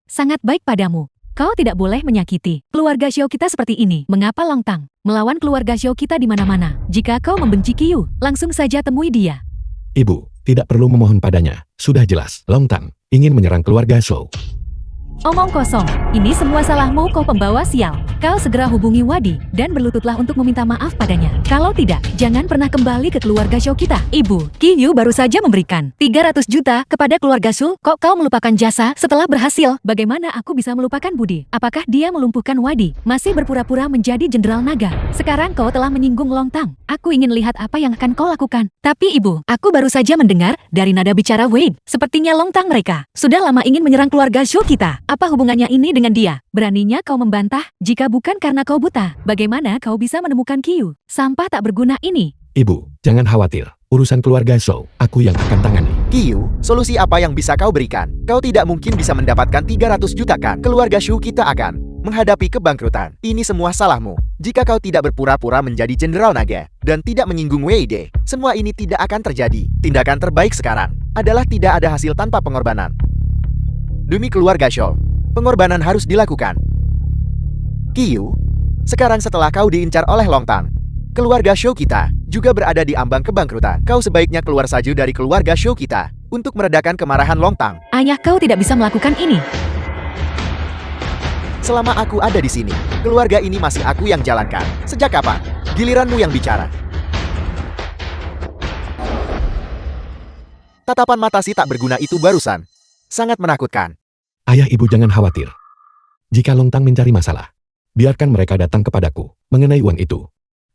Sangat baik padamu. Kau tidak boleh menyakiti keluarga Shou kita seperti ini. Mengapa Longtang melawan keluarga Shou kita di mana-mana? Jika kau membenci Qiyu, langsung saja temui dia. Ibu, tidak perlu memohon padanya. Sudah jelas, Longtang ingin menyerang keluarga Shou. Omong kosong. Ini semua salahmu, kau pembawa sial. Kau segera hubungi Wadi dan berlututlah untuk meminta maaf padanya. Kalau tidak, jangan pernah kembali ke keluarga Shou kita. Ibu, Qiyu baru saja memberikan 300 juta kepada keluarga Shou. Kok kau melupakan jasa setelah berhasil? Bagaimana aku bisa melupakan budi? Apakah dia melumpuhkan Wadi? Masih berpura-pura menjadi jenderal naga. Sekarang kau telah menyinggung Longtang. Aku ingin lihat apa yang akan kau lakukan. Tapi ibu, aku baru saja mendengar dari nada bicara Wade. Sepertinya Longtang mereka sudah lama ingin menyerang keluarga Shou kita. Apa hubungannya ini dengan dia? Beraninya kau membantah? Jika bukan karena kau buta, bagaimana kau bisa menemukan Qiyu? Sampah tak berguna ini. Ibu, jangan khawatir. Urusan keluarga Shou, aku yang akan tangani. Qiyu, solusi apa yang bisa kau berikan? Kau tidak mungkin bisa mendapatkan 300 juta kan? Keluarga Shou kita akan menghadapi kebangkrutan. Ini semua salahmu. Jika kau tidak berpura-pura menjadi jenderal naga dan tidak menyinggung Weide, semua ini tidak akan terjadi. Tindakan terbaik sekarang adalah tidak ada hasil tanpa pengorbanan. Demi keluarga Shou, pengorbanan harus dilakukan. Qiyu, sekarang setelah kau diincar oleh Longtang, keluarga Shou kita juga berada di ambang kebangkrutan. Kau sebaiknya keluar saja dari keluarga Shou kita untuk meredakan kemarahan Longtang. Ayah kau tidak bisa melakukan ini. Selama aku ada di sini, keluarga ini masih aku yang jalankan. Sejak kapan? Giliranmu yang bicara. Tatapan mata si tak berguna itu barusan sangat menakutkan. Ayah ibu jangan khawatir. Jika Longtang mencari masalah, biarkan mereka datang kepadaku mengenai uang itu.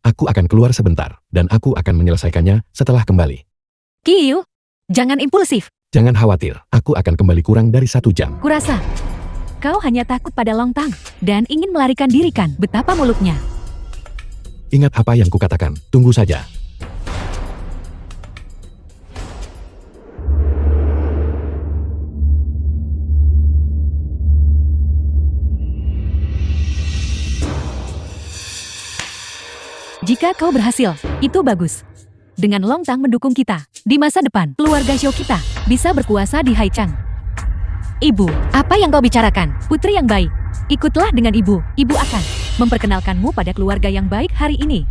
Aku akan keluar sebentar, dan aku akan menyelesaikannya setelah kembali. Qiyu, jangan impulsif. Jangan khawatir, aku akan kembali kurang dari 1 jam. Kurasa kau hanya takut pada Longtang dan ingin melarikan diri kan? Betapa mulutnya. Ingat apa yang kukatakan, tunggu saja. Jika kau berhasil, itu bagus. Dengan Longtang mendukung kita, di masa depan, keluarga Shou kita bisa berkuasa di Haichang. Ibu, apa yang kau bicarakan? Putri yang baik, ikutlah dengan ibu. Ibu akan memperkenalkanmu pada keluarga yang baik hari ini.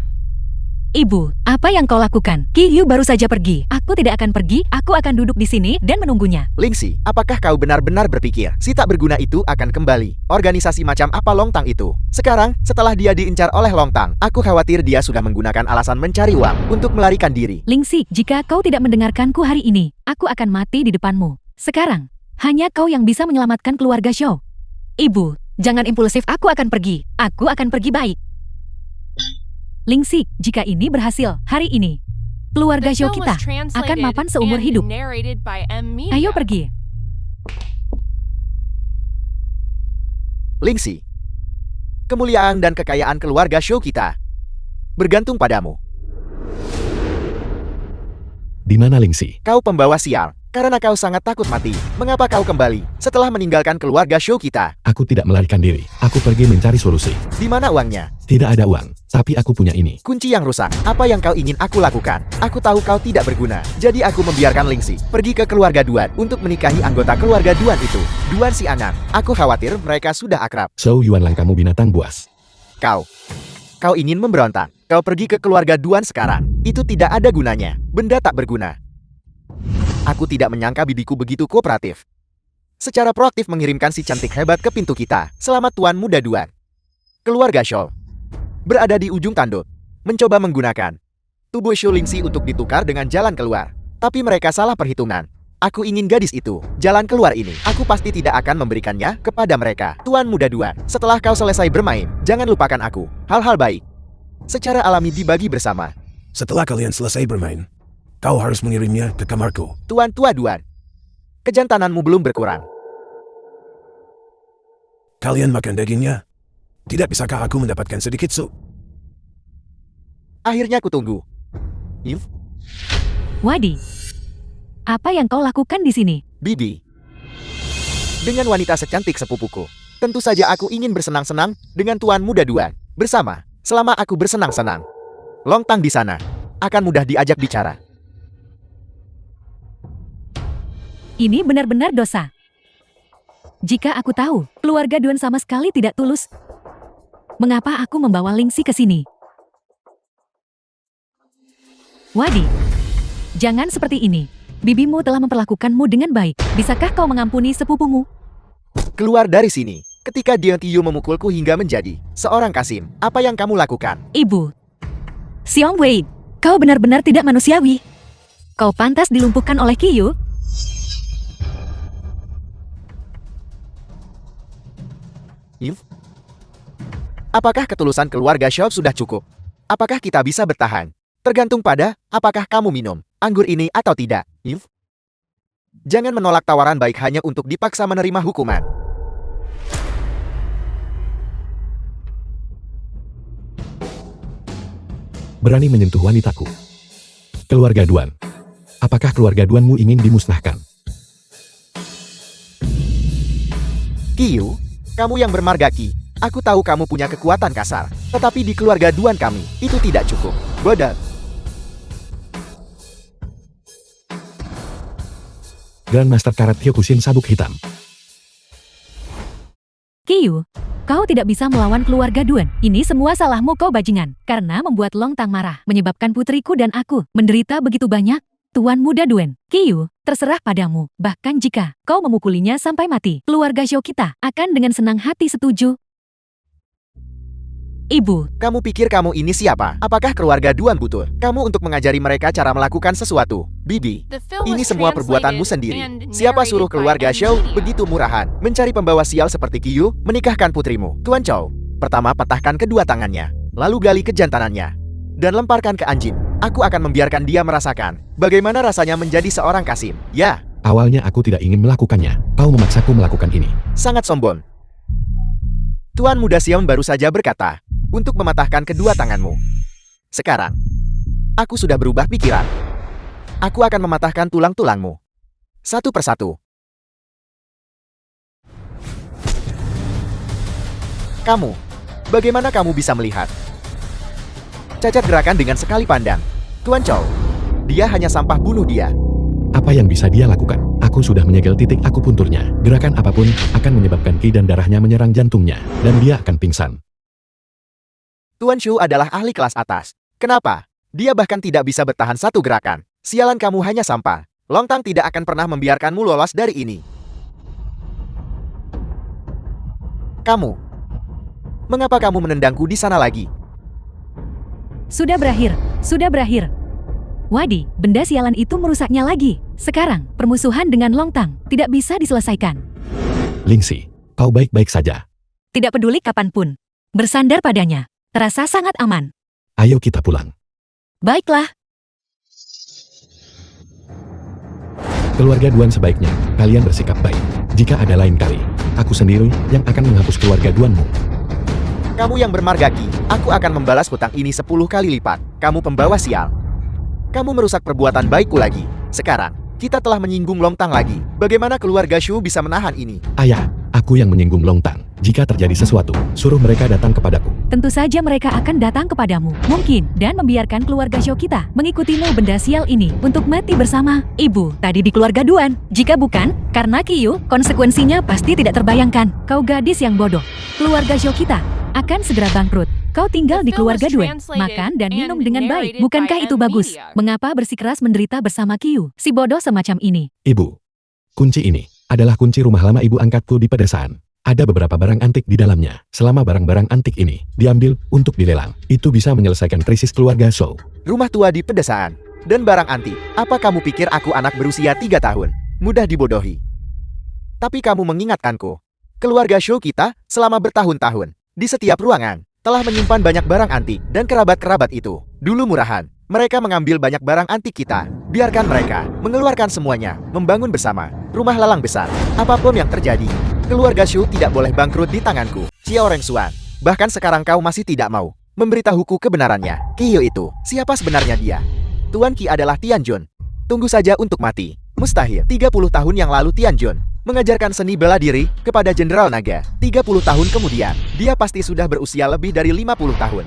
Ibu, apa yang kau lakukan? Qiyu baru saja pergi. Aku tidak akan pergi, aku akan duduk di sini dan menunggunya. Lingxi, apakah kau benar-benar berpikir si tak berguna itu akan kembali? Organisasi macam apa Longtang itu? Sekarang, setelah dia diincar oleh Longtang, aku khawatir dia sudah menggunakan alasan mencari uang untuk melarikan diri. Lingxi, jika kau tidak mendengarkanku hari ini, aku akan mati di depanmu. Sekarang, hanya kau yang bisa menyelamatkan keluarga Shou. Ibu, jangan impulsif, aku akan pergi. Aku akan pergi baik. Lingxi, jika ini berhasil, hari ini, keluarga The Shou film kita was akan translated mapan seumur and hidup. narrated by M-Media. Ayo pergi. Lingxi, kemuliaan dan kekayaan keluarga Shou kita bergantung padamu. Di mana Lingxi? Kau pembawa sial. Karena kau sangat takut mati. Mengapa kau kembali setelah meninggalkan keluarga Shou kita? Aku tidak melarikan diri. Aku pergi mencari solusi. Di mana uangnya? Tidak ada uang, tapi aku punya ini. Kunci yang rusak. Apa yang kau ingin aku lakukan? Aku tahu kau tidak berguna. Jadi aku membiarkan Lingxi pergi ke keluarga Duan untuk menikahi anggota keluarga Duan itu. Duan si Anan. Aku khawatir mereka sudah akrab. So Yuan Lang, kamu binatang buas. Kau ingin memberontak. Kau pergi ke keluarga Duan sekarang. Itu tidak ada gunanya. Benda tak berguna. Aku tidak menyangka bibiku begitu kooperatif. Secara proaktif mengirimkan si cantik hebat ke pintu kita. Selamat Tuan Muda Duan. Keluarga Shou berada di ujung tanduk, mencoba menggunakan tubuh Shu Lingxi untuk ditukar dengan jalan keluar. Tapi mereka salah perhitungan. Aku ingin gadis itu. Jalan keluar ini, aku pasti tidak akan memberikannya kepada mereka. Tuan Muda Duan, setelah kau selesai bermain, jangan lupakan aku. Hal-hal baik secara alami dibagi bersama. Setelah kalian selesai bermain, kau harus mengirimnya ke kamarku. Tuan Tua Duan, kejantananmu belum berkurang. Kalian makan dagingnya? Tidak bisakah aku mendapatkan sedikit sup? Akhirnya kutunggu. Yuf, Wadi, apa yang kau lakukan di sini? Bibi. Dengan wanita secantik sepupuku, tentu saja aku ingin bersenang-senang dengan Tuan Muda Duan. Bersama, selama aku bersenang-senang. Long Tang di sana, akan mudah diajak bicara. Ini benar-benar dosa. Jika aku tahu, keluarga Duan sama sekali tidak tulus, mengapa aku membawa Lingxi ke sini? Wadi, jangan seperti ini. Bibimu telah memperlakukanmu dengan baik. Bisakah kau mengampuni sepupumu? Keluar dari sini. Ketika Dion memukulku hingga menjadi seorang Kasim, apa yang kamu lakukan? Ibu, Xiong Wei, kau benar-benar tidak manusiawi. Kau pantas dilumpuhkan oleh Qiyu. Yuf. Apakah ketulusan keluarga Shou sudah cukup? Apakah kita bisa bertahan? Tergantung pada apakah kamu minum anggur ini atau tidak. Yuf. Jangan menolak tawaran baik hanya untuk dipaksa menerima hukuman. Berani menyentuh wanitaku. Keluarga Duan. Apakah keluarga Duanmu ingin dimusnahkan? Qiyu, kamu yang bermarga Qi. Aku tahu kamu punya kekuatan kasar. Tetapi di keluarga Duan kami, itu tidak cukup. Bodoh. Grandmaster Karat Hyokushin sabuk hitam. Qiyu, kau tidak bisa melawan keluarga Duan. Ini semua salahmu kau bajingan. Karena membuat Long Tang marah. Menyebabkan putriku dan aku menderita begitu banyak. Tuan Muda Duan, Qiyu, terserah padamu. Bahkan jika kau memukulinya sampai mati, keluarga Shou kita akan dengan senang hati setuju. Ibu, Kamu pikir kamu ini siapa? Apakah keluarga Duan butuh kamu untuk mengajari mereka cara melakukan sesuatu? Bibi, The film ini was semua perbuatanmu translated sendiri. and Siapa narrated suruh by keluarga Shou Media. begitu murahan mencari pembawa sial seperti Qiyu menikahkan putrimu? Tuan Chou, pertama patahkan kedua tangannya, lalu gali kejantanannya, dan lemparkan ke anjing. Aku akan membiarkan dia merasakan bagaimana rasanya menjadi seorang Kasim. Ya, Awalnya aku tidak ingin melakukannya. Kau memaksaku melakukan ini. sangat sombong. Tuan Muda Xiong baru saja berkata untuk mematahkan kedua tanganmu. Sekarang, aku sudah berubah pikiran. Aku akan mematahkan tulang-tulangmu. Satu persatu. Kamu, bagaimana kamu bisa melihat? Cacat gerakan dengan sekali pandang. Tuan Chou, dia hanya sampah, bunuh dia. Apa yang bisa dia lakukan? Aku sudah menyegel titik akupunturnya. Gerakan apapun akan menyebabkan ki dan darahnya menyerang jantungnya, dan dia akan pingsan. Tuan Shu adalah ahli kelas atas. Kenapa? Dia bahkan tidak bisa bertahan satu gerakan. Sialan, kamu hanya sampah. Long Tang tidak akan pernah membiarkanmu lolos dari ini. Kamu, mengapa kamu menendangku di sana lagi? sudah berakhir, sudah berakhir. Wadi, benda sialan itu merusaknya lagi. Sekarang, permusuhan dengan Long Tang tidak bisa diselesaikan. Lingxi, kau baik-baik saja. Tidak peduli kapanpun. Bersandar padanya. Terasa sangat aman. Ayo kita pulang. Baiklah. Keluarga Duan sebaiknya kalian bersikap baik. Jika ada lain kali, aku sendiri yang akan menghapus keluarga Duanmu. Kamu yang bermarga Qi, aku akan membalas hutang ini 10 kali lipat. Kamu pembawa sial. Kamu merusak perbuatan baikku lagi. Sekarang, Kita telah menyinggung Longtang lagi. Bagaimana keluarga Shu bisa menahan ini? Ayah, aku yang menyinggung Longtang. Jika terjadi sesuatu, suruh mereka datang kepadaku. Tentu saja mereka akan datang kepadamu. Mungkin, dan membiarkan keluarga Shou kita mengikutimu benda sial ini untuk mati bersama. Ibu, tadi di keluarga Duan. Jika bukan, karena Qiyu, konsekuensinya pasti tidak terbayangkan. Kau gadis yang bodoh. Keluarga Shou kita akan segera bangkrut. Kau tinggal di keluarga Duan, makan dan minum dengan baik. Bukankah itu bagus? Mengapa bersikeras menderita bersama Qiyu, si bodoh semacam ini? Ibu, kunci ini adalah kunci rumah lama ibu angkatku di pedesaan. Ada beberapa barang antik di dalamnya. Selama barang-barang antik ini diambil untuk dilelang, itu bisa menyelesaikan krisis keluarga Shou. Rumah tua di pedesaan dan barang antik. Apa kamu pikir aku anak berusia 3 tahun? Mudah dibodohi. Tapi kamu mengingatkanku. Keluarga Shou kita selama bertahun-tahun di setiap ruangan telah menyimpan banyak barang antik dan kerabat-kerabat itu dulu murahan. Mereka mengambil banyak barang antik kita. Biarkan mereka mengeluarkan semuanya, membangun bersama rumah lalang besar. Apapun yang terjadi, keluarga Shu tidak boleh bangkrut di tanganku. Xiao Rengxuan, bahkan sekarang kau masih tidak mau memberitahuku kebenarannya. Qiyu itu, siapa sebenarnya dia? Tuan Qi adalah Tianjun. Tunggu saja untuk mati. Mustahil. 30 tahun yang lalu Tianjun mengajarkan seni bela diri kepada Jenderal Naga. 30 tahun kemudian, dia pasti sudah berusia lebih dari 50 tahun.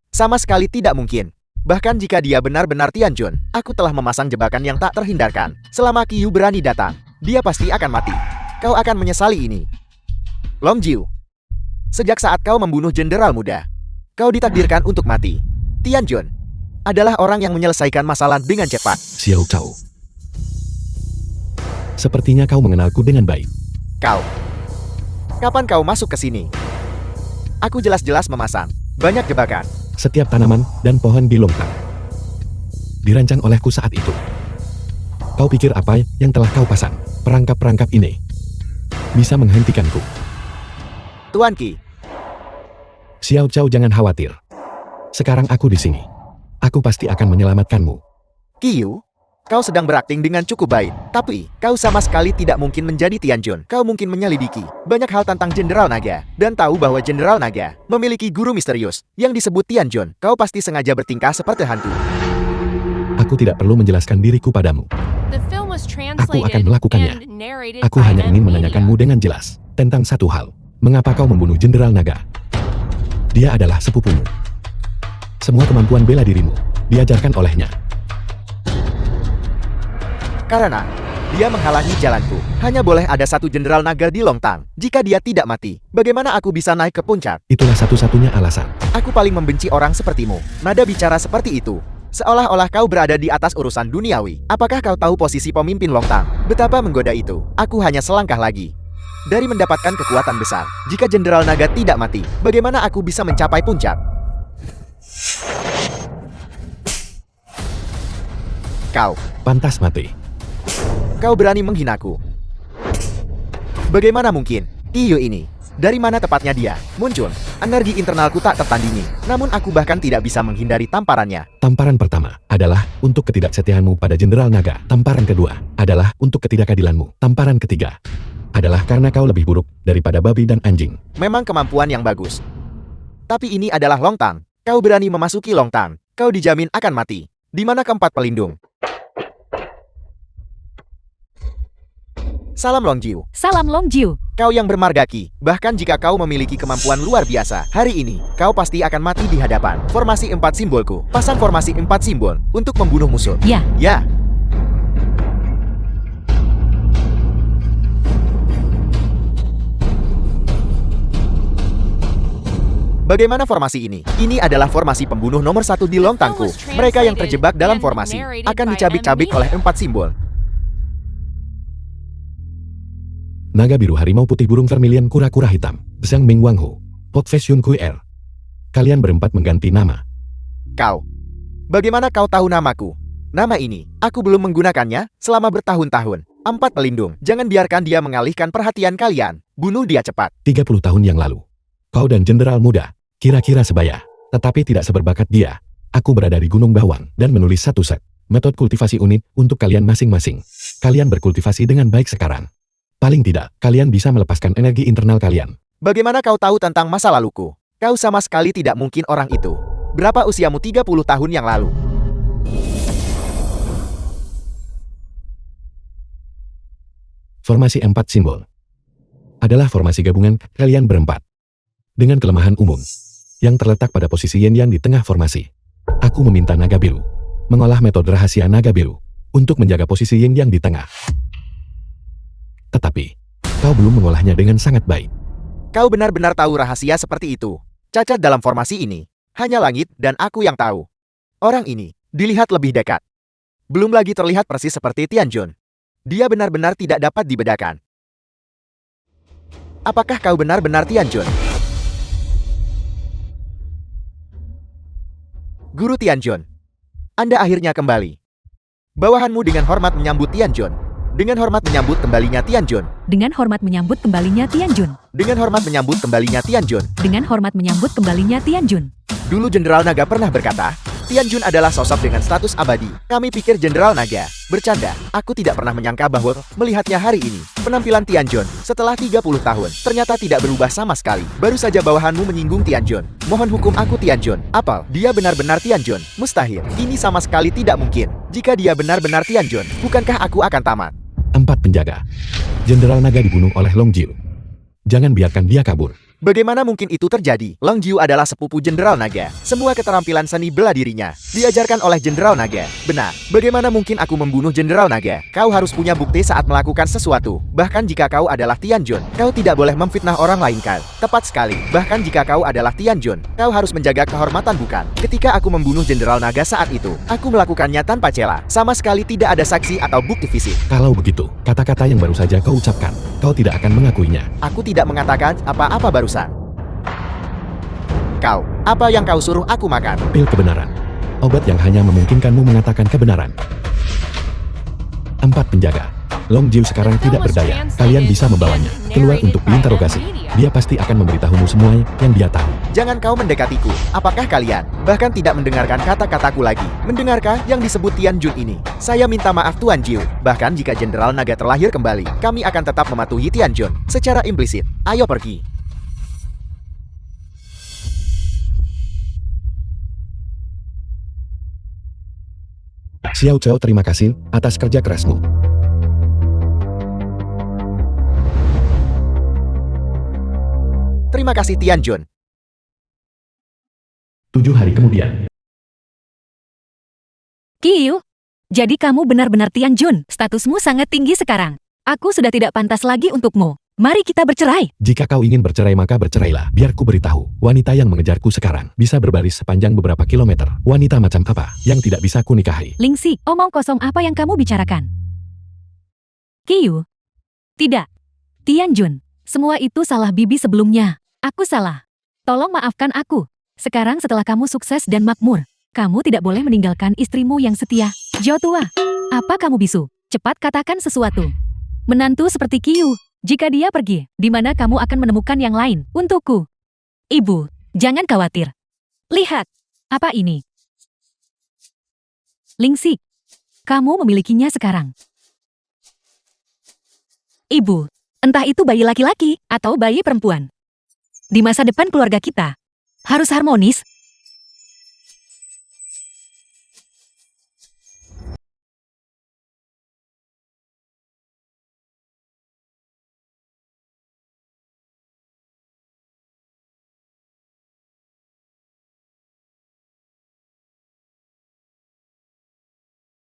Sama sekali tidak mungkin. Bahkan jika dia benar-benar Tianjun, aku telah memasang jebakan yang tak terhindarkan. Selama Qiyu berani datang, dia pasti akan mati. Kau akan menyesali ini. Long Jiu, sejak saat kau membunuh jenderal muda, kau ditakdirkan untuk mati. Tianjun adalah orang yang menyelesaikan masalah dengan cepat. Xiao Cao, sepertinya kau mengenalku dengan baik. Kau, kapan kau masuk ke sini? Aku jelas-jelas memasang banyak jebakan. Setiap tanaman dan pohon di Longtang dirancang olehku saat itu. Kau pikir apa yang telah kau pasang? Perangkap-perangkap ini bisa menghentikanku. Tuan Qi, Xiao Cao, jangan khawatir. Sekarang aku di sini. Aku pasti akan menyelamatkanmu. Qiyu, kau sedang berakting dengan cukup baik. Tapi, kau sama sekali tidak mungkin menjadi Tianjun. Kau mungkin menyelidiki banyak hal tentang Jenderal Naga. Dan tahu bahwa Jenderal Naga memiliki guru misterius yang disebut Tianjun. Kau pasti sengaja bertingkah seperti hantu. Aku tidak perlu menjelaskan diriku padamu. The film was Aku akan translated melakukannya. and narrated Aku by hanya ingin Media. menanyakanmu dengan jelas tentang satu hal. Mengapa kau membunuh Jenderal Naga? Dia adalah sepupumu. Semua kemampuan bela dirimu diajarkan olehnya. Karena dia menghalangi jalanku. Hanya boleh ada satu Jenderal Naga di Longtang. Jika dia tidak mati, bagaimana aku bisa naik ke puncak? Itulah satu-satunya alasan. Aku paling membenci orang sepertimu. Nada bicara seperti itu. Seolah-olah kau berada di atas urusan duniawi. Apakah kau tahu posisi pemimpin Longtang? Betapa menggoda itu. Aku hanya selangkah lagi dari mendapatkan kekuatan besar. Jika Jenderal Naga tidak mati, bagaimana aku bisa mencapai puncak? Kau Pantas mati. Kau berani menghinaku. Bagaimana mungkin? Qiyu ini, dari mana tepatnya dia muncul? Energi internalku tak tertandingi. Namun aku bahkan tidak bisa menghindari tamparannya. Tamparan pertama adalah untuk ketidaksetiaanmu pada Jenderal Naga. Tamparan kedua adalah untuk ketidakadilanmu. Tamparan ketiga adalah karena kau lebih buruk daripada babi dan anjing. Memang kemampuan yang bagus. Tapi ini adalah Longtang. Kau berani memasuki Longtang, kau dijamin akan mati. Di mana keempat pelindung? Salam Long Jiu. Salam Long Jiu. Kau yang bermarga Qi, bahkan jika kau memiliki kemampuan luar biasa, hari ini, kau pasti akan mati di hadapan formasi 4 simbolku. Pasang formasi 4 simbol untuk membunuh musuh. Ya, Ya. Bagaimana formasi ini? Ini adalah formasi pembunuh nomor 1 di Longtangku. Mereka yang terjebak dalam formasi akan dicabik-cabik oleh 4 simbol. Naga biru, harimau putih, burung vermilion, kura-kura hitam, Zhang Ming, Wang Hu, Pot Fashion QR. Kalian berempat mengganti nama. Kau. Bagaimana kau tahu namaku? Nama ini, aku belum menggunakannya selama bertahun-tahun. 4 pelindung, jangan biarkan dia mengalihkan perhatian kalian. Bunuh dia cepat. 30 tahun yang lalu. Kau dan Jenderal muda, kira-kira sebaya. Tetapi tidak seberbakat dia. Aku berada di Gunung Bawang dan menulis satu set metode kultivasi unik untuk kalian masing-masing. Kalian berkultivasi dengan baik sekarang. Paling tidak, kalian bisa melepaskan energi internal kalian. Bagaimana kau tahu tentang masa laluku? Kau sama sekali tidak mungkin orang itu. Berapa usiamu 30 tahun yang lalu? Formasi 4 simbol adalah formasi gabungan kalian berempat dengan kelemahan umum yang terletak pada posisi Yin-Yang di tengah formasi. Aku meminta naga biru mengolah metode rahasia naga biru untuk menjaga posisi Yin-Yang di tengah. Tetapi, kau belum mengolahnya dengan sangat baik. Kau benar-benar tahu rahasia seperti itu. Cacat dalam formasi ini, hanya langit dan aku yang tahu. Orang ini dilihat lebih dekat. Belum lagi terlihat persis seperti Tianjun. Dia benar-benar tidak dapat dibedakan. Apakah kau benar-benar Tianjun? Guru Tianjun, Anda akhirnya kembali. Bawahanmu dengan hormat menyambut Tianjun. Dengan hormat menyambut kembalinya Tianjun. Dengan hormat menyambut kembalinya Tianjun. Dengan hormat menyambut kembalinya Tianjun. Dengan hormat menyambut kembalinya Tianjun. Dulu Jenderal Naga pernah berkata, Tianjun adalah sosok dengan status abadi. Kami pikir Jenderal Naga. Bercanda, aku tidak pernah menyangka bahwa melihatnya hari ini. Penampilan Tianjun setelah 30 tahun ternyata tidak berubah sama sekali. Baru saja bawahanmu menyinggung Tianjun. Mohon hukum aku Tianjun. Apal, dia benar-benar Tianjun. Mustahil, ini sama sekali tidak mungkin. Jika dia benar-benar Tianjun, bukankah aku akan tamat? 4 penjaga. Jenderal Naga dibunuh oleh Long Jiu. Jangan biarkan dia kabur. Bagaimana mungkin itu terjadi? Long Jiu adalah sepupu Jenderal Naga. Semua keterampilan seni bela dirinya diajarkan oleh Jenderal Naga. Benar. Bagaimana mungkin aku membunuh Jenderal Naga? Kau harus punya bukti saat melakukan sesuatu. Bahkan jika kau adalah Tianjun, kau tidak boleh memfitnah orang lain kan? Tepat sekali. Bahkan jika kau adalah Tianjun, kau harus menjaga kehormatan bukan? Ketika aku membunuh Jenderal Naga saat itu, aku melakukannya tanpa cela. Sama sekali tidak ada saksi atau bukti fisik. Kalau begitu, kata-kata yang baru saja kau ucapkan, kau tidak akan mengakuinya. Aku tidak mengatakan apa-apa barusan. Kau, apa yang kau suruh aku makan? Pil kebenaran. Obat yang hanya memungkinkanmu mengatakan kebenaran. 4 penjaga. Long Jiu sekarang tidak berdaya. Kalian bisa membawanya keluar untuk diinterogasi. Dia pasti akan memberitahumu semua yang dia tahu. Jangan kau mendekatiku. Apakah kalian bahkan tidak mendengarkan kata-kataku lagi? Mendengarkah yang disebut Tianjun ini? Saya minta maaf Tuan Jiu. Bahkan jika Jenderal Naga terlahir kembali, kami akan tetap mematuhi Tianjun secara implisit. Ayo pergi. Xiao Cao, terima kasih atas kerja kerasmu. Terima kasih Tianjun. 7 hari kemudian. Qiyu, jadi kamu benar-benar Tianjun. Statusmu sangat tinggi sekarang. Aku sudah tidak pantas lagi untukmu. Mari kita bercerai. Jika kau ingin bercerai maka bercerailah. Biar ku beritahu, wanita yang mengejarku sekarang bisa berbaris sepanjang beberapa kilometer. Wanita macam apa yang tidak bisa ku nikahi? Lingxi, omong kosong apa yang kamu bicarakan? Qiyu. Tidak. Tianjun. Semua itu salah bibi sebelumnya. Aku salah. Tolong maafkan aku. Sekarang setelah kamu sukses dan makmur, kamu tidak boleh meninggalkan istrimu yang setia. Jotua. Apa kamu bisu? Cepat katakan sesuatu. Menantu seperti Qiyu. Jika dia pergi, di mana kamu akan menemukan yang lain untukku? Ibu, jangan khawatir. Lihat. Apa ini? Lingxi. Kamu memilikinya sekarang. Ibu, entah itu bayi laki-laki atau bayi perempuan. Di masa depan keluarga kita, harus harmonis,